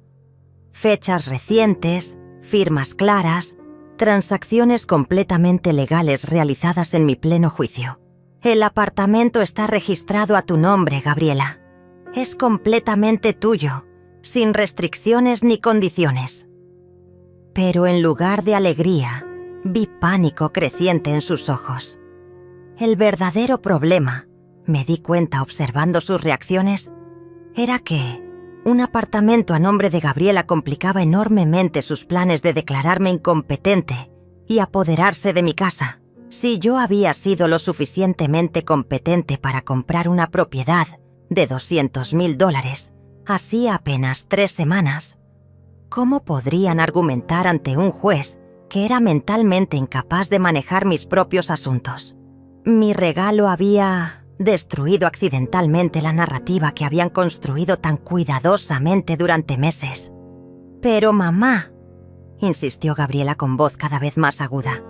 Fechas recientes, firmas claras, transacciones completamente legales realizadas en mi pleno juicio. El apartamento está registrado a tu nombre, Gabriela. Es completamente tuyo, sin restricciones ni condiciones». Pero en lugar de alegría, vi pánico creciente en sus ojos. El verdadero problema, me di cuenta observando sus reacciones, era que un apartamento a nombre de Gabriela complicaba enormemente sus planes de declararme incompetente y apoderarse de mi casa. Si yo había sido lo suficientemente competente para comprar una propiedad de $200,000 hacía apenas 3 semanas, ¿Cómo podrían argumentar ante un juez que era mentalmente incapaz de manejar mis propios asuntos? Mi regalo había destruido accidentalmente la narrativa que habían construido tan cuidadosamente durante meses. «Pero mamá», insistió Gabriela con voz cada vez más aguda,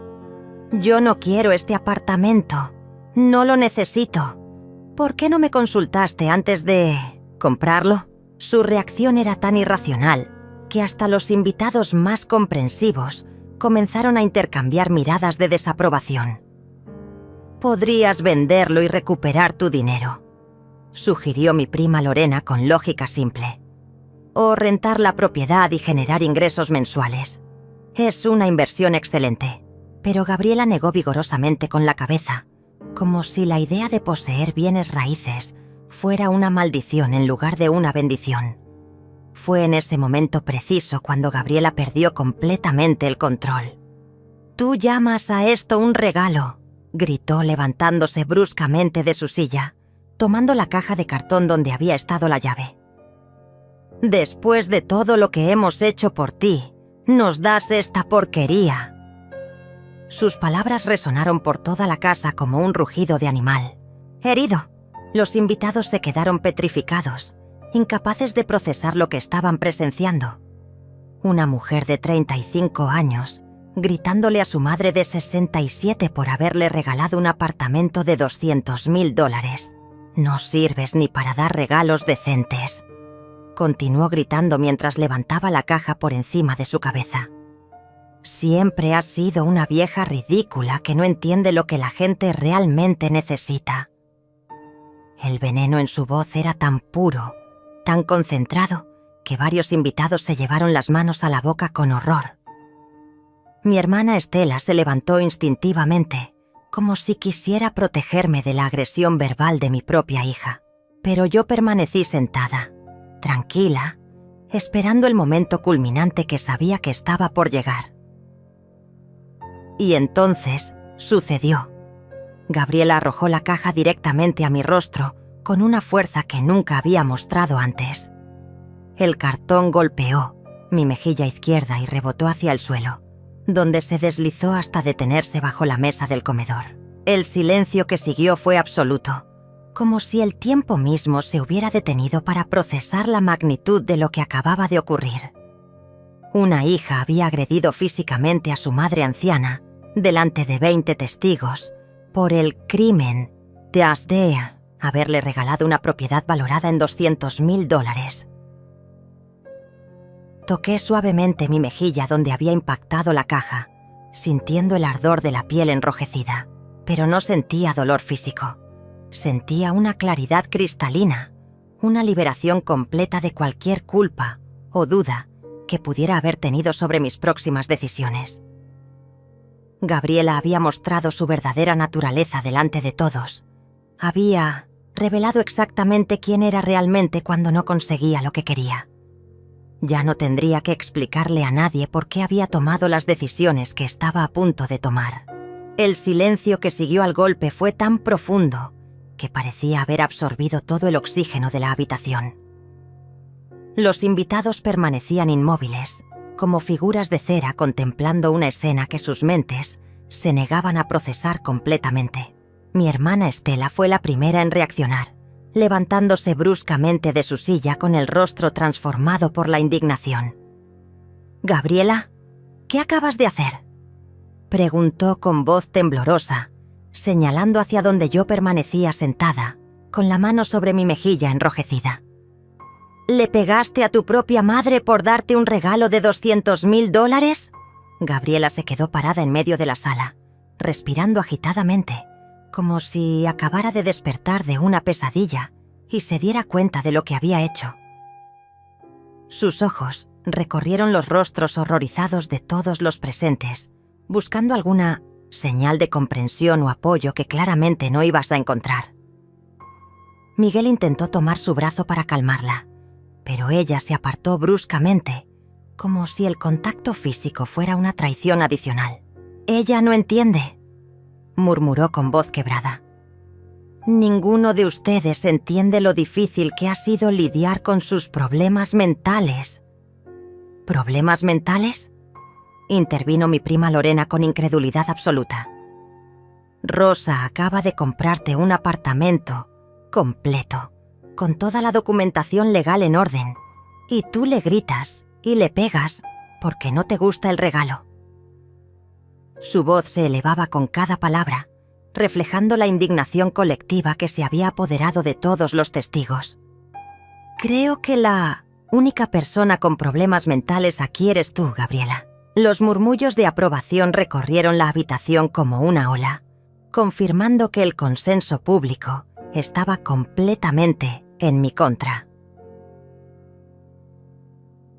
«yo no quiero este apartamento. No lo necesito. ¿Por qué no me consultaste antes de comprarlo?» Su reacción era tan irracional que hasta los invitados más comprensivos comenzaron a intercambiar miradas de desaprobación. «Podrías venderlo y recuperar tu dinero», sugirió mi prima Lorena con lógica simple. «O rentar la propiedad y generar ingresos mensuales. Es una inversión excelente». Pero Gabriela negó vigorosamente con la cabeza, como si la idea de poseer bienes raíces fuera una maldición en lugar de una bendición. Fue en ese momento preciso cuando Gabriela perdió completamente el control. «¿Tú llamas a esto un regalo?», gritó levantándose bruscamente de su silla, tomando la caja de cartón donde había estado la llave. «Después de todo lo que hemos hecho por ti, ¿nos das esta porquería?». Sus palabras resonaron por toda la casa como un rugido de animal. Herido, los invitados se quedaron petrificados, incapaces de procesar lo que estaban presenciando. Una mujer de 35 años, gritándole a su madre de 67 por haberle regalado un apartamento de $200,000. «No sirves ni para dar regalos decentes», continuó gritando mientras levantaba la caja por encima de su cabeza. «Siempre has sido una vieja ridícula que no entiende lo que la gente realmente necesita». El veneno en su voz era tan puro, tan concentrado, que varios invitados se llevaron las manos a la boca con horror. Mi hermana Estela se levantó instintivamente, como si quisiera protegerme de la agresión verbal de mi propia hija. Pero yo permanecí sentada, tranquila, esperando el momento culminante que sabía que estaba por llegar. Y entonces sucedió. Gabriela arrojó la caja directamente a mi rostro con una fuerza que nunca había mostrado antes. El cartón golpeó mi mejilla izquierda y rebotó hacia el suelo, donde se deslizó hasta detenerse bajo la mesa del comedor. El silencio que siguió fue absoluto, como si el tiempo mismo se hubiera detenido para procesar la magnitud de lo que acababa de ocurrir. Una hija había agredido físicamente a su madre anciana delante de 20 testigos por el crimen de haberle regalado una propiedad valorada en $200,000. Toqué suavemente mi mejilla donde había impactado la caja, sintiendo el ardor de la piel enrojecida, pero no sentía dolor físico. Sentía una claridad cristalina, una liberación completa de cualquier culpa o duda que pudiera haber tenido sobre mis próximas decisiones. Gabriela había mostrado su verdadera naturaleza delante de todos. Había revelado exactamente quién era realmente cuando no conseguía lo que quería. Ya no tendría que explicarle a nadie por qué había tomado las decisiones que estaba a punto de tomar. El silencio que siguió al golpe fue tan profundo que parecía haber absorbido todo el oxígeno de la habitación. Los invitados permanecían inmóviles, como figuras de cera contemplando una escena que sus mentes se negaban a procesar completamente. Mi hermana Estela fue la primera en reaccionar, levantándose bruscamente de su silla con el rostro transformado por la indignación. «Gabriela, ¿qué acabas de hacer?», preguntó con voz temblorosa, señalando hacia donde yo permanecía sentada, con la mano sobre mi mejilla enrojecida. «¿Le pegaste a tu propia madre por darte un regalo de $200,000? Gabriela se quedó parada en medio de la sala, respirando agitadamente, como si acabara de despertar de una pesadilla y se diera cuenta de lo que había hecho. Sus ojos recorrieron los rostros horrorizados de todos los presentes, buscando alguna señal de comprensión o apoyo que claramente no ibas a encontrar. Miguel intentó tomar su brazo para calmarla, pero ella se apartó bruscamente, como si el contacto físico fuera una traición adicional. «Ella no entiende», murmuró con voz quebrada. «Ninguno de ustedes entiende lo difícil que ha sido lidiar con sus problemas mentales». ¿Problemas mentales?, intervino mi prima Lorena con incredulidad absoluta. Rosa acaba de comprarte un apartamento completo, con toda la documentación legal en orden, y tú le gritas y le pegas porque no te gusta el regalo. Su voz se elevaba con cada palabra, reflejando la indignación colectiva que se había apoderado de todos los testigos. Creo que la única persona con problemas mentales aquí eres tú, Gabriela. Los murmullos de aprobación recorrieron la habitación como una ola, confirmando que el consenso público estaba completamente en mi contra.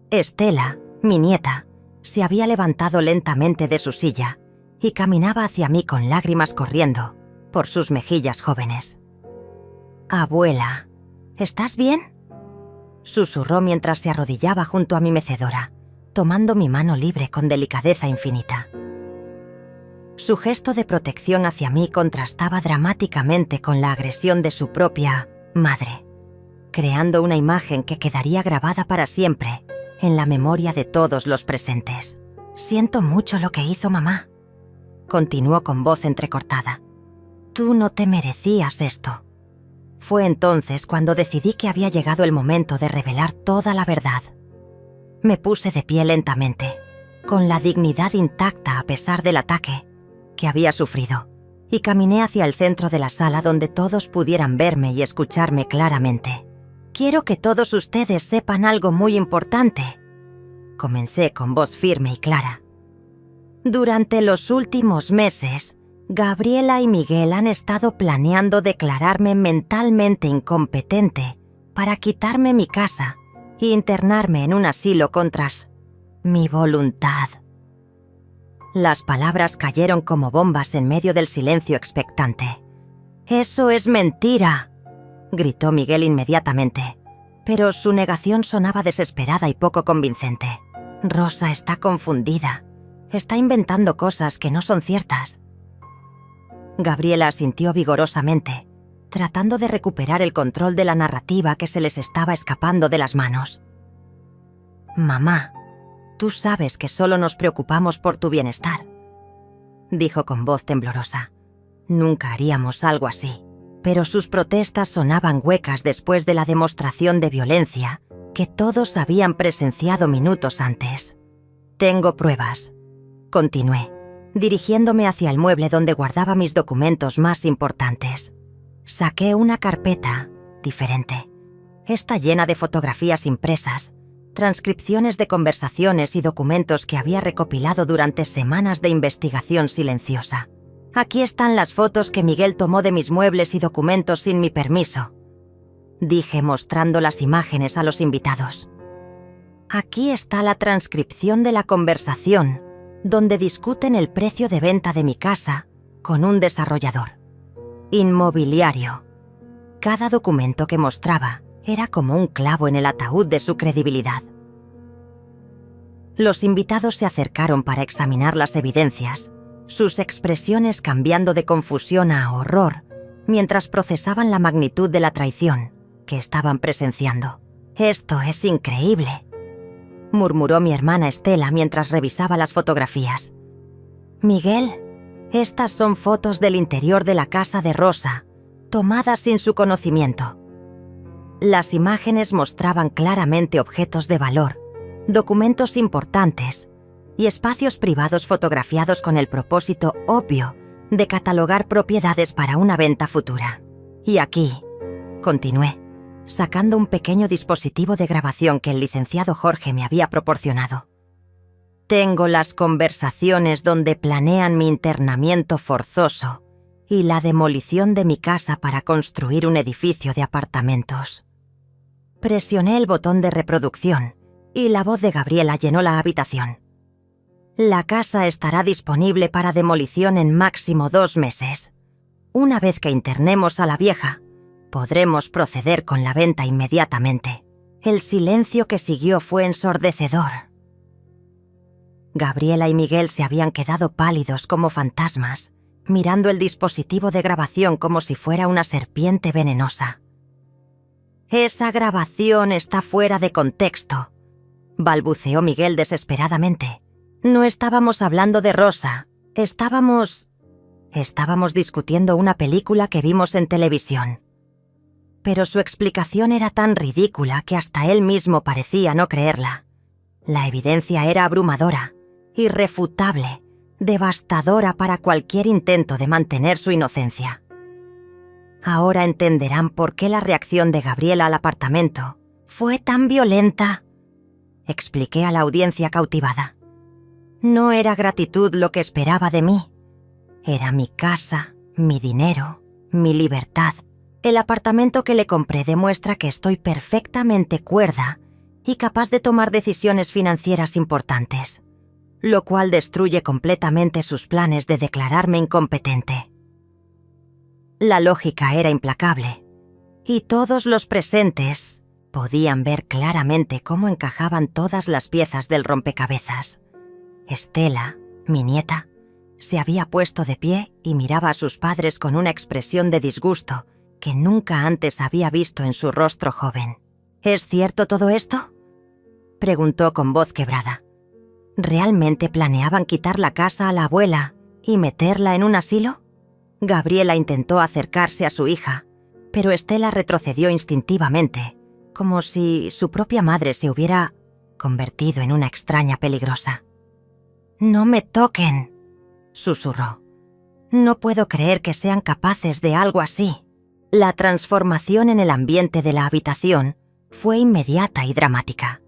Estela, mi nieta, se había levantado lentamente de su silla y caminaba hacia mí con lágrimas corriendo por sus mejillas jóvenes. «Abuela, ¿estás bien?», susurró mientras se arrodillaba junto a mi mecedora, tomando mi mano libre con delicadeza infinita. Su gesto de protección hacia mí contrastaba dramáticamente con la agresión de su propia madre, creando una imagen que quedaría grabada para siempre en la memoria de todos los presentes. «Siento mucho lo que hizo mamá», continuó con voz entrecortada. «Tú no te merecías esto». Fue entonces cuando decidí que había llegado el momento de revelar toda la verdad. Me puse de pie lentamente, con la dignidad intacta a pesar del ataque que había sufrido, y caminé hacia el centro de la sala donde todos pudieran verme y escucharme claramente. «Quiero que todos ustedes sepan algo muy importante», comencé con voz firme y clara. «Durante los últimos meses, Gabriela y Miguel han estado planeando declararme mentalmente incompetente para quitarme mi casa e internarme en un asilo contra mi voluntad». Las palabras cayeron como bombas en medio del silencio expectante. «¡Eso es mentira!», gritó Miguel inmediatamente, pero su negación sonaba desesperada y poco convincente. «Rosa está confundida. Está inventando cosas que no son ciertas». Gabriela asintió vigorosamente, tratando de recuperar el control de la narrativa que se les estaba escapando de las manos. «Mamá, tú sabes que solo nos preocupamos por tu bienestar», dijo con voz temblorosa. «Nunca haríamos algo así». Pero sus protestas sonaban huecas después de la demostración de violencia que todos habían presenciado minutos antes. «Tengo pruebas», continué, dirigiéndome hacia el mueble donde guardaba mis documentos más importantes. Saqué una carpeta diferente. Está llena de fotografías impresas, transcripciones de conversaciones y documentos que había recopilado durante semanas de investigación silenciosa. «Aquí están las fotos que Miguel tomó de mis muebles y documentos sin mi permiso», dije mostrando las imágenes a los invitados. «Aquí está la transcripción de la conversación, donde discuten el precio de venta de mi casa con un desarrollador inmobiliario». Cada documento que mostraba era como un clavo en el ataúd de su credibilidad. Los invitados se acercaron para examinar las evidencias, sus expresiones cambiando de confusión a horror mientras procesaban la magnitud de la traición que estaban presenciando. «Esto es increíble», murmuró mi hermana Estela mientras revisaba las fotografías. «Miguel, estas son fotos del interior de la casa de Rosa, tomadas sin su conocimiento». Las imágenes mostraban claramente objetos de valor, documentos importantes y espacios privados fotografiados con el propósito obvio de catalogar propiedades para una venta futura. «Y aquí», continué, sacando un pequeño dispositivo de grabación que el licenciado Jorge me había proporcionado. «Tengo las conversaciones donde planean mi internamiento forzoso y la demolición de mi casa para construir un edificio de apartamentos». Presioné el botón de reproducción y la voz de Gabriela llenó la habitación. «La casa estará disponible para demolición en máximo 2 meses. Una vez que internemos a la vieja, podremos proceder con la venta inmediatamente». El silencio que siguió fue ensordecedor. Gabriela y Miguel se habían quedado pálidos como fantasmas, mirando el dispositivo de grabación como si fuera una serpiente venenosa. «Esa grabación está fuera de contexto», balbuceó Miguel desesperadamente. No estábamos hablando de Rosa. Estábamos discutiendo una película que vimos en televisión. Pero su explicación era tan ridícula que hasta él mismo parecía no creerla. La evidencia era abrumadora, irrefutable, devastadora para cualquier intento de mantener su inocencia. Ahora entenderán por qué la reacción de Gabriela al apartamento fue tan violenta, expliqué a la audiencia cautivada. No era gratitud lo que esperaba de mí. Era mi casa, mi dinero, mi libertad. El apartamento que le compré demuestra que estoy perfectamente cuerda y capaz de tomar decisiones financieras importantes, lo cual destruye completamente sus planes de declararme incompetente. La lógica era implacable, y todos los presentes podían ver claramente cómo encajaban todas las piezas del rompecabezas. Estela, mi nieta, se había puesto de pie y miraba a sus padres con una expresión de disgusto que nunca antes había visto en su rostro joven. ¿Es cierto todo esto?, preguntó con voz quebrada. ¿Realmente planeaban quitar la casa a la abuela y meterla en un asilo? Gabriela intentó acercarse a su hija, pero Estela retrocedió instintivamente, como si su propia madre se hubiera convertido en una extraña peligrosa. «No me toquen», susurró. «No puedo creer que sean capaces de algo así». La transformación en el ambiente de la habitación fue inmediata y dramática.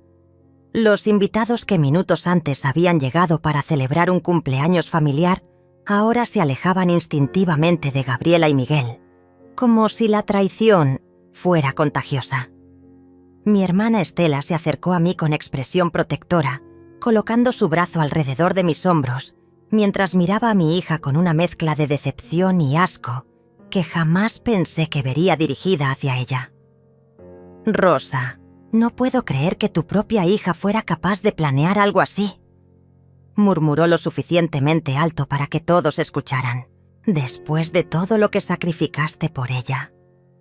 Los invitados que minutos antes habían llegado para celebrar un cumpleaños familiar ahora se alejaban instintivamente de Gabriela y Miguel, como si la traición fuera contagiosa. Mi hermana Estela se acercó a mí con expresión protectora, colocando su brazo alrededor de mis hombros, mientras miraba a mi hija con una mezcla de decepción y asco que jamás pensé que vería dirigida hacia ella. «Rosa, no puedo creer que tu propia hija fuera capaz de planear algo así», murmuró lo suficientemente alto para que todos escucharan. «Después de todo lo que sacrificaste por ella».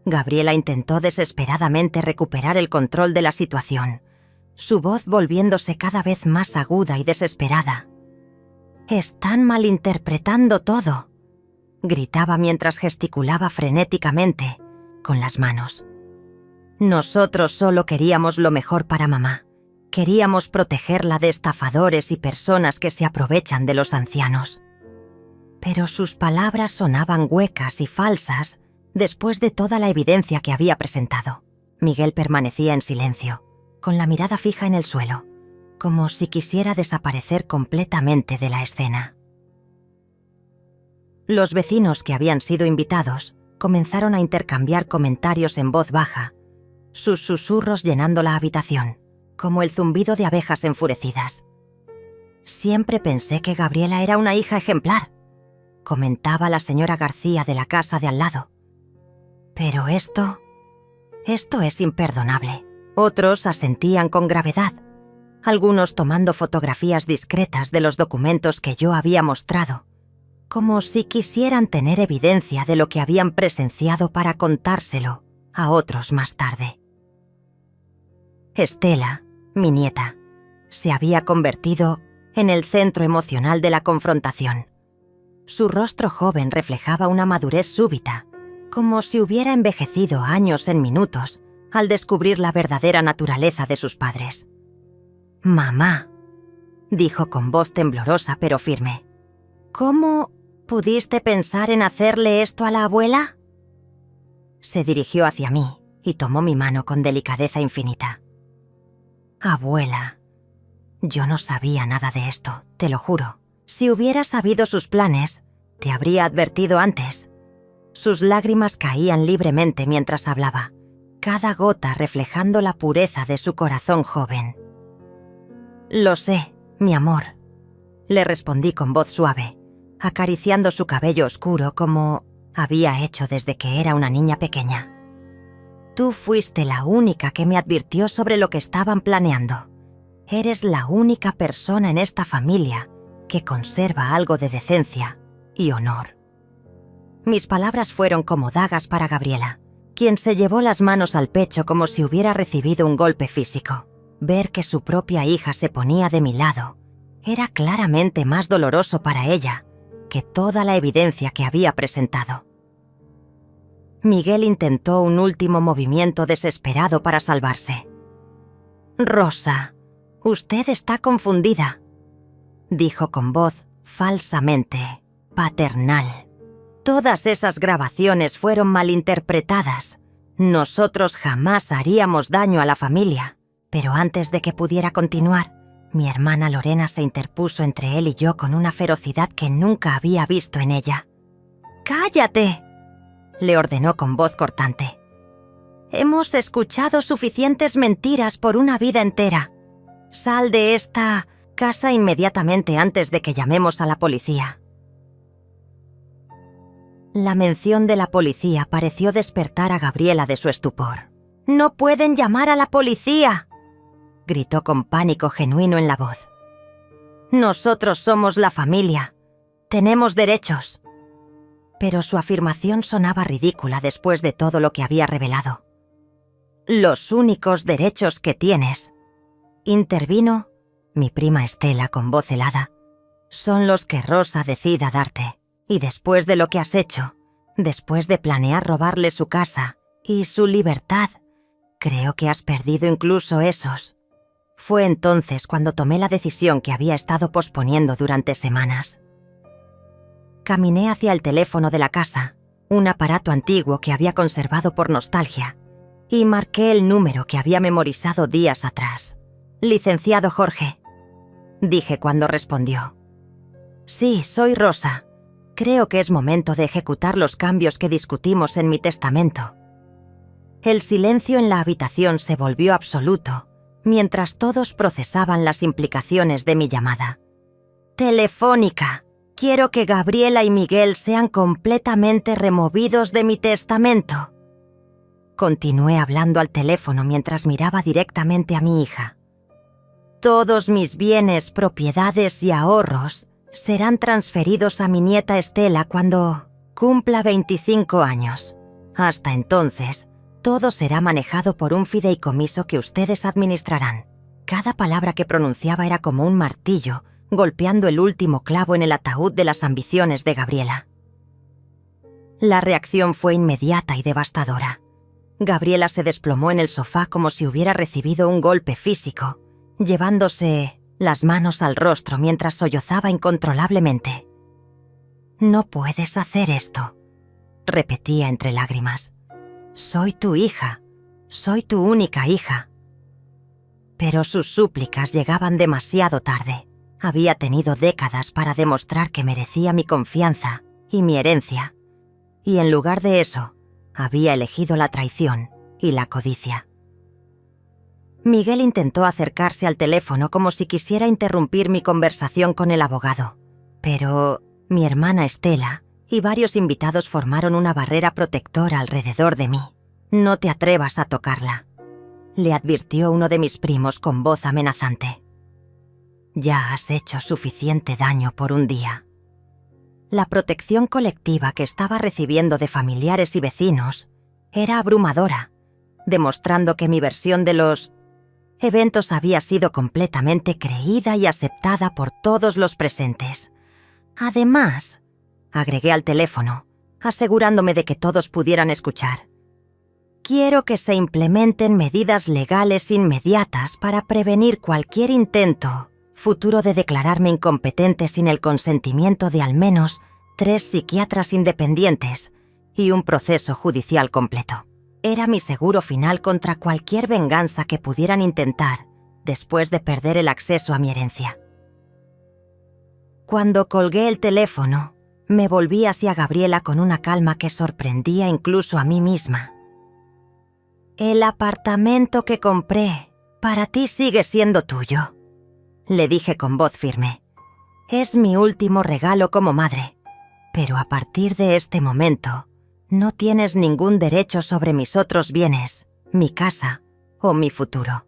Gabriela intentó desesperadamente recuperar el control de la situación, su voz volviéndose cada vez más aguda y desesperada. «Están malinterpretando todo», gritaba mientras gesticulaba frenéticamente con las manos. «Nosotros solo queríamos lo mejor para mamá. Queríamos protegerla de estafadores y personas que se aprovechan de los ancianos». Pero sus palabras sonaban huecas y falsas después de toda la evidencia que había presentado. Miguel permanecía en silencio, con la mirada fija en el suelo, como si quisiera desaparecer completamente de la escena. Los vecinos que habían sido invitados comenzaron a intercambiar comentarios en voz baja, sus susurros llenando la habitación, como el zumbido de abejas enfurecidas. «Siempre pensé que Gabriela era una hija ejemplar», comentaba la señora García de la casa de al lado. «Pero esto es imperdonable». Otros asentían con gravedad, algunos tomando fotografías discretas de los documentos que yo había mostrado, como si quisieran tener evidencia de lo que habían presenciado para contárselo a otros más tarde. Estela, mi nieta, se había convertido en el centro emocional de la confrontación. Su rostro joven reflejaba una madurez súbita, como si hubiera envejecido años en minutos al descubrir la verdadera naturaleza de sus padres. «Mamá», dijo con voz temblorosa pero firme, «¿cómo pudiste pensar en hacerle esto a la abuela?» Se dirigió hacia mí y tomó mi mano con delicadeza infinita. «Abuela, yo no sabía nada de esto, te lo juro. Si hubiera sabido sus planes, te habría advertido antes». Sus lágrimas caían libremente mientras hablaba, cada gota reflejando la pureza de su corazón joven. «Lo sé, mi amor», le respondí con voz suave, acariciando su cabello oscuro como había hecho desde que era una niña pequeña. «Tú fuiste la única que me advirtió sobre lo que estaban planeando. Eres la única persona en esta familia que conserva algo de decencia y honor». Mis palabras fueron como dagas para Gabriela, quien se llevó las manos al pecho como si hubiera recibido un golpe físico. Ver que su propia hija se ponía de mi lado era claramente más doloroso para ella que toda la evidencia que había presentado. Miguel intentó un último movimiento desesperado para salvarse. «Rosa, usted está confundida», dijo con voz falsamente paternal. «Todas esas grabaciones fueron malinterpretadas. Nosotros jamás haríamos daño a la familia». Pero antes de que pudiera continuar, mi hermana Lorena se interpuso entre él y yo con una ferocidad que nunca había visto en ella. «¡Cállate!», le ordenó con voz cortante. «Hemos escuchado suficientes mentiras por una vida entera. Sal de esta casa inmediatamente antes de que llamemos a la policía». La mención de la policía pareció despertar a Gabriela de su estupor. «¡No pueden llamar a la policía!», gritó con pánico genuino en la voz. «Nosotros somos la familia. Tenemos derechos». Pero su afirmación sonaba ridícula después de todo lo que había revelado. «Los únicos derechos que tienes», intervino mi prima Estela con voz helada, «son los que Rosa decida darte. Y después de lo que has hecho, después de planear robarle su casa y su libertad, creo que has perdido incluso esos». Fue entonces cuando tomé la decisión que había estado posponiendo durante semanas. Caminé hacia el teléfono de la casa, un aparato antiguo que había conservado por nostalgia, y marqué el número que había memorizado días atrás. «Licenciado Jorge», dije cuando respondió. «Sí, soy Rosa. Creo que es momento de ejecutar los cambios que discutimos en mi testamento». El silencio en la habitación se volvió absoluto mientras todos procesaban las implicaciones de mi llamada. «Telefónica. Quiero que Gabriela y Miguel sean completamente removidos de mi testamento». Continué hablando al teléfono mientras miraba directamente a mi hija. «Todos mis bienes, propiedades y ahorros serán transferidos a mi nieta Estela cuando cumpla 25 años. Hasta entonces, todo será manejado por un fideicomiso que ustedes administrarán». Cada palabra que pronunciaba era como un martillo, golpeando el último clavo en el ataúd de las ambiciones de Gabriela. La reacción fue inmediata y devastadora. Gabriela se desplomó en el sofá como si hubiera recibido un golpe físico, llevándose las manos al rostro mientras sollozaba incontrolablemente. «No puedes hacer esto», repetía entre lágrimas. «Soy tu hija, soy tu única hija». Pero sus súplicas llegaban demasiado tarde. Había tenido décadas para demostrar que merecía mi confianza y mi herencia, y en lugar de eso, había elegido la traición y la codicia. Miguel intentó acercarse al teléfono como si quisiera interrumpir mi conversación con el abogado, pero mi hermana Estela y varios invitados formaron una barrera protectora alrededor de mí. «No te atrevas a tocarla», le advirtió uno de mis primos con voz amenazante. «Ya has hecho suficiente daño por un día». La protección colectiva que estaba recibiendo de familiares y vecinos era abrumadora, demostrando que mi versión de los eventos había sido completamente creída y aceptada por todos los presentes. Además, agregué al teléfono, asegurándome de que todos pudieran escuchar, «quiero que se implementen medidas legales inmediatas para prevenir cualquier intento futuro de declararme incompetente sin el consentimiento de al menos 3 psiquiatras independientes y un proceso judicial completo». Era mi seguro final contra cualquier venganza que pudieran intentar después de perder el acceso a mi herencia. Cuando colgué el teléfono, me volví hacia Gabriela con una calma que sorprendía incluso a mí misma. «El apartamento que compré para ti sigue siendo tuyo», le dije con voz firme. «Es mi último regalo como madre, pero a partir de este momento no tienes ningún derecho sobre mis otros bienes, mi casa o mi futuro».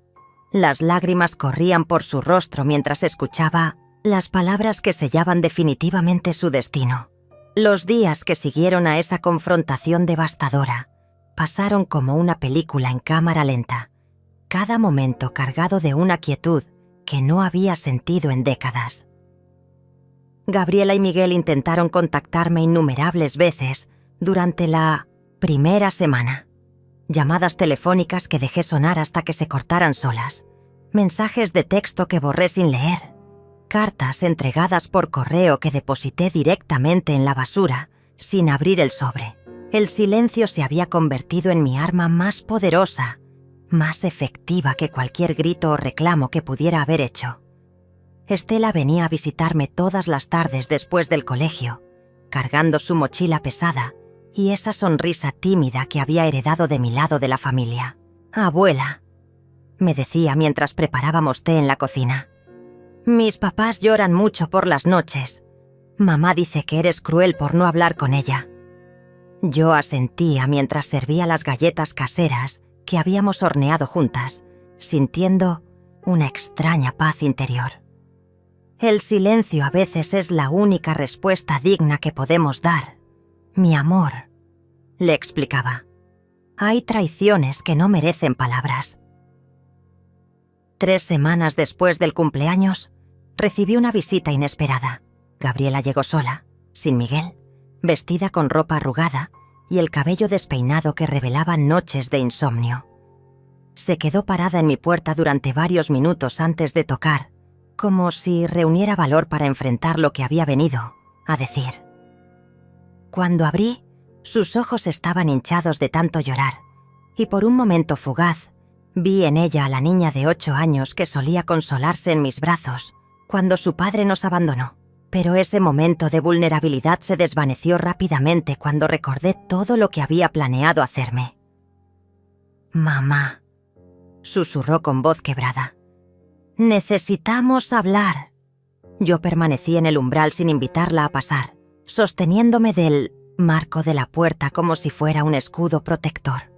Las lágrimas corrían por su rostro mientras escuchaba las palabras que sellaban definitivamente su destino. Los días que siguieron a esa confrontación devastadora pasaron como una película en cámara lenta, cada momento cargado de una quietud que no había sentido en décadas. Gabriela y Miguel intentaron contactarme innumerables veces durante la primera semana. Llamadas telefónicas que dejé sonar hasta que se cortaran solas. Mensajes de texto que borré sin leer. Cartas entregadas por correo que deposité directamente en la basura, sin abrir el sobre. El silencio se había convertido en mi arma más poderosa, más efectiva que cualquier grito o reclamo que pudiera haber hecho. Estela venía a visitarme todas las tardes después del colegio, cargando su mochila pesada y esa sonrisa tímida que había heredado de mi lado de la familia. «Abuela», me decía mientras preparábamos té en la cocina, «mis papás lloran mucho por las noches. Mamá dice que eres cruel por no hablar con ella». Yo asentía mientras servía las galletas caseras que habíamos horneado juntas, sintiendo una extraña paz interior. El silencio a veces es la única respuesta digna que podemos dar. Mi amor, le explicaba. Hay traiciones que no merecen palabras. 3 semanas después del cumpleaños, recibí una visita inesperada. Gabriela llegó sola, sin Miguel, vestida con ropa arrugada y el cabello despeinado que revelaba noches de insomnio. Se quedó parada en mi puerta durante varios minutos antes de tocar, como si reuniera valor para enfrentar lo que había venido a decir. Cuando abrí, sus ojos estaban hinchados de tanto llorar, y por un momento fugaz, vi en ella a la niña de 8 años que solía consolarse en mis brazos cuando su padre nos abandonó. Pero ese momento de vulnerabilidad se desvaneció rápidamente cuando recordé todo lo que había planeado hacerme. «Mamá», susurró con voz quebrada, «necesitamos hablar». Yo permanecí en el umbral sin invitarla a pasar, sosteniéndome del marco de la puerta como si fuera un escudo protector.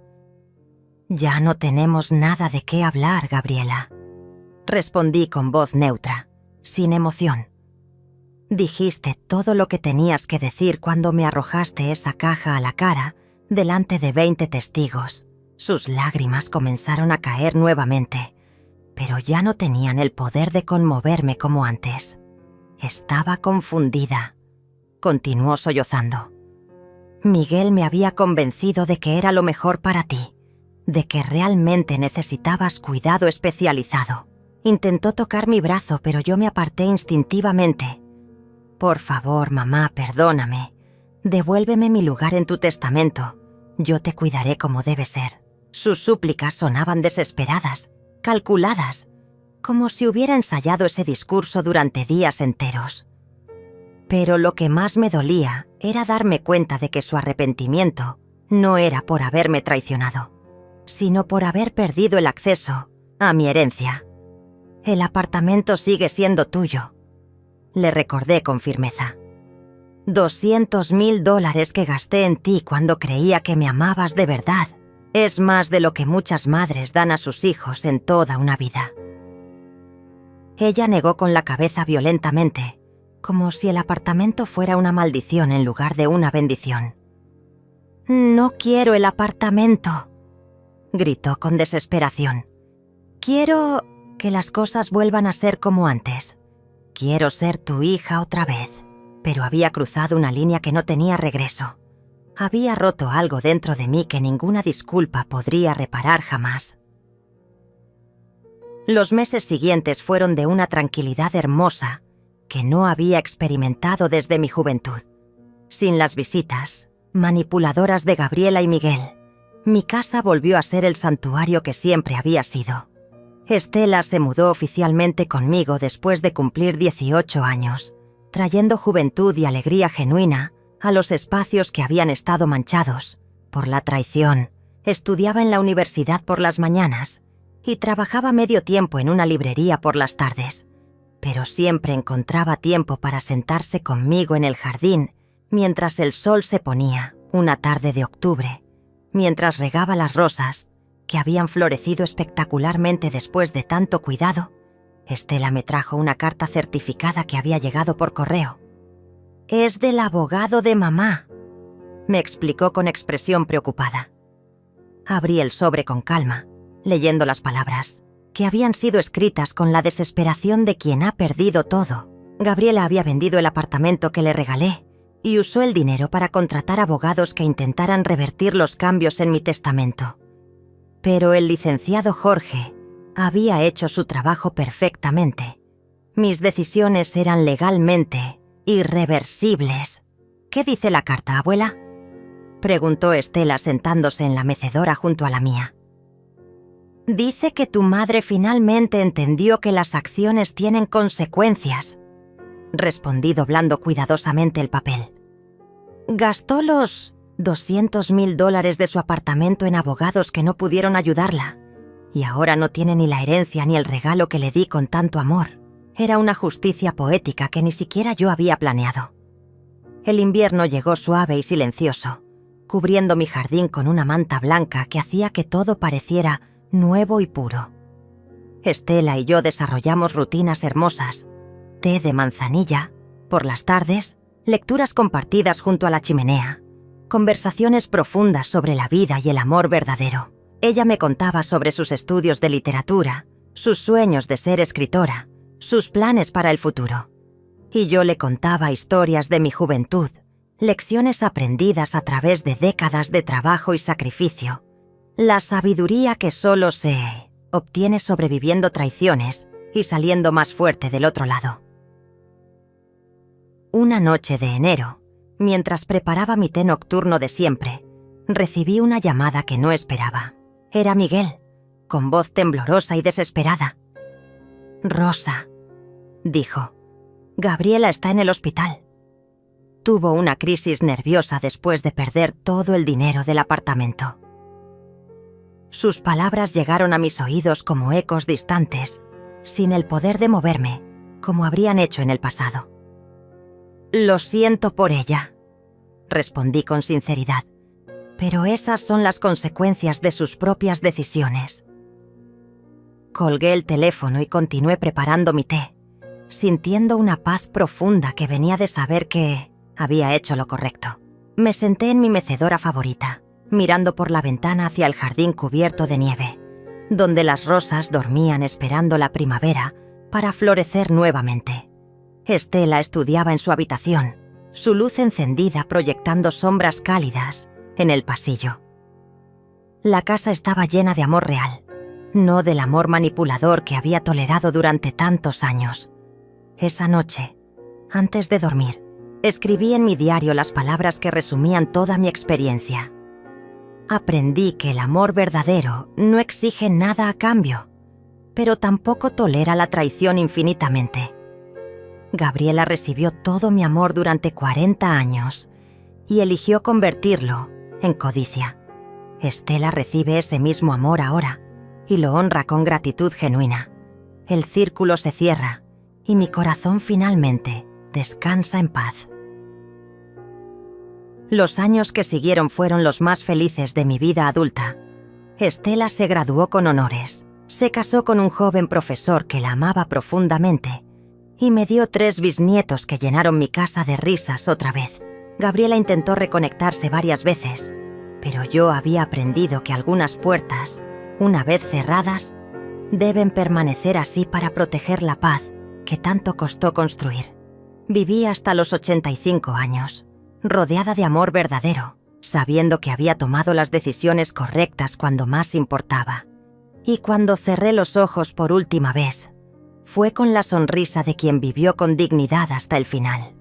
«Ya no tenemos nada de qué hablar, Gabriela», respondí con voz neutra, sin emoción. «Dijiste todo lo que tenías que decir cuando me arrojaste esa caja a la cara delante de 20 testigos». Sus lágrimas comenzaron a caer nuevamente, pero ya no tenían el poder de conmoverme como antes. Estaba confundida. Continuó sollozando. «Miguel me había convencido de que era lo mejor para ti, de que realmente necesitabas cuidado especializado. Intentó tocar mi brazo, pero yo me aparté instintivamente. Por favor, mamá, perdóname. Devuélveme mi lugar en tu testamento. Yo te cuidaré como debe ser». Sus súplicas sonaban desesperadas, calculadas, como si hubiera ensayado ese discurso durante días enteros. Pero lo que más me dolía era darme cuenta de que su arrepentimiento no era por haberme traicionado, sino por haber perdido el acceso a mi herencia. «El apartamento sigue siendo tuyo», le recordé con firmeza. $200,000 que gasté en ti cuando creía que me amabas de verdad. Es más de lo que muchas madres dan a sus hijos en toda una vida. Ella negó con la cabeza violentamente, como si el apartamento fuera una maldición en lugar de una bendición. «No quiero el apartamento», gritó con desesperación. «Quiero que las cosas vuelvan a ser como antes. Quiero ser tu hija otra vez». Pero había cruzado una línea que no tenía regreso. Había roto algo dentro de mí que ninguna disculpa podría reparar jamás. Los meses siguientes fueron de una tranquilidad hermosa que no había experimentado desde mi juventud. Sin las visitas manipuladoras de Gabriela y Miguel, mi casa volvió a ser el santuario que siempre había sido. Estela se mudó oficialmente conmigo después de cumplir 18 años, trayendo juventud y alegría genuina a los espacios que habían estado manchados por la traición. Estudiaba en la universidad por las mañanas y trabajaba medio tiempo en una librería por las tardes, pero siempre encontraba tiempo para sentarse conmigo en el jardín mientras el sol se ponía una tarde de octubre, mientras regaba las rosas que habían florecido espectacularmente después de tanto cuidado. Estela me trajo una carta certificada que había llegado por correo. «Es del abogado de mamá», me explicó con expresión preocupada. Abrí el sobre con calma, leyendo las palabras, que habían sido escritas con la desesperación de quien ha perdido todo. Gabriela había vendido el apartamento que le regalé y usó el dinero para contratar abogados que intentaran revertir los cambios en mi testamento. Pero el licenciado Jorge había hecho su trabajo perfectamente. Mis decisiones eran legalmente irreversibles. ¿Qué dice la carta, abuela?, preguntó Estela sentándose en la mecedora junto a la mía. Dice que tu madre finalmente entendió que las acciones tienen consecuencias, respondí doblando cuidadosamente el papel. Gastó los $200,000 de su apartamento en abogados que no pudieron ayudarla, y ahora no tiene ni la herencia ni el regalo que le di con tanto amor. Era una justicia poética que ni siquiera yo había planeado. El invierno llegó suave y silencioso, cubriendo mi jardín con una manta blanca que hacía que todo pareciera nuevo y puro. Estela y yo desarrollamos rutinas hermosas: té de manzanilla por las tardes, lecturas compartidas junto a la chimenea, conversaciones profundas sobre la vida y el amor verdadero. Ella me contaba sobre sus estudios de literatura, sus sueños de ser escritora, sus planes para el futuro. Y yo le contaba historias de mi juventud, lecciones aprendidas a través de décadas de trabajo y sacrificio, la sabiduría que solo se obtiene sobreviviendo traiciones y saliendo más fuerte del otro lado. Una noche de enero, mientras preparaba mi té nocturno de siempre, recibí una llamada que no esperaba. Era Miguel, con voz temblorosa y desesperada. «Rosa», dijo, «Gabriela está en el hospital». Tuvo una crisis nerviosa después de perder todo el dinero del apartamento. Sus palabras llegaron a mis oídos como ecos distantes, sin el poder de moverme, como habrían hecho en el pasado. «Lo siento por ella», respondí con sinceridad, «pero esas son las consecuencias de sus propias decisiones». Colgué el teléfono y continué preparando mi té, sintiendo una paz profunda que venía de saber que había hecho lo correcto. Me senté en mi mecedora favorita, mirando por la ventana hacia el jardín cubierto de nieve, donde las rosas dormían esperando la primavera para florecer nuevamente. Estela estudiaba en su habitación, su luz encendida proyectando sombras cálidas en el pasillo. La casa estaba llena de amor real, no del amor manipulador que había tolerado durante tantos años. Esa noche, antes de dormir, escribí en mi diario las palabras que resumían toda mi experiencia. Aprendí que el amor verdadero no exige nada a cambio, pero tampoco tolera la traición infinitamente. Gabriela recibió todo mi amor durante 40 años y eligió convertirlo en codicia. Estela recibe ese mismo amor ahora y lo honra con gratitud genuina. El círculo se cierra y mi corazón finalmente descansa en paz. Los años que siguieron fueron los más felices de mi vida adulta. Estela se graduó con honores, se casó con un joven profesor que la amaba profundamente y me dio 3 bisnietos que llenaron mi casa de risas otra vez. Gabriela intentó reconectarse varias veces, pero yo había aprendido que algunas puertas, una vez cerradas, deben permanecer así para proteger la paz que tanto costó construir. Viví hasta los 85 años, rodeada de amor verdadero, sabiendo que había tomado las decisiones correctas cuando más importaba. Y cuando cerré los ojos por última vez, fue con la sonrisa de quien vivió con dignidad hasta el final.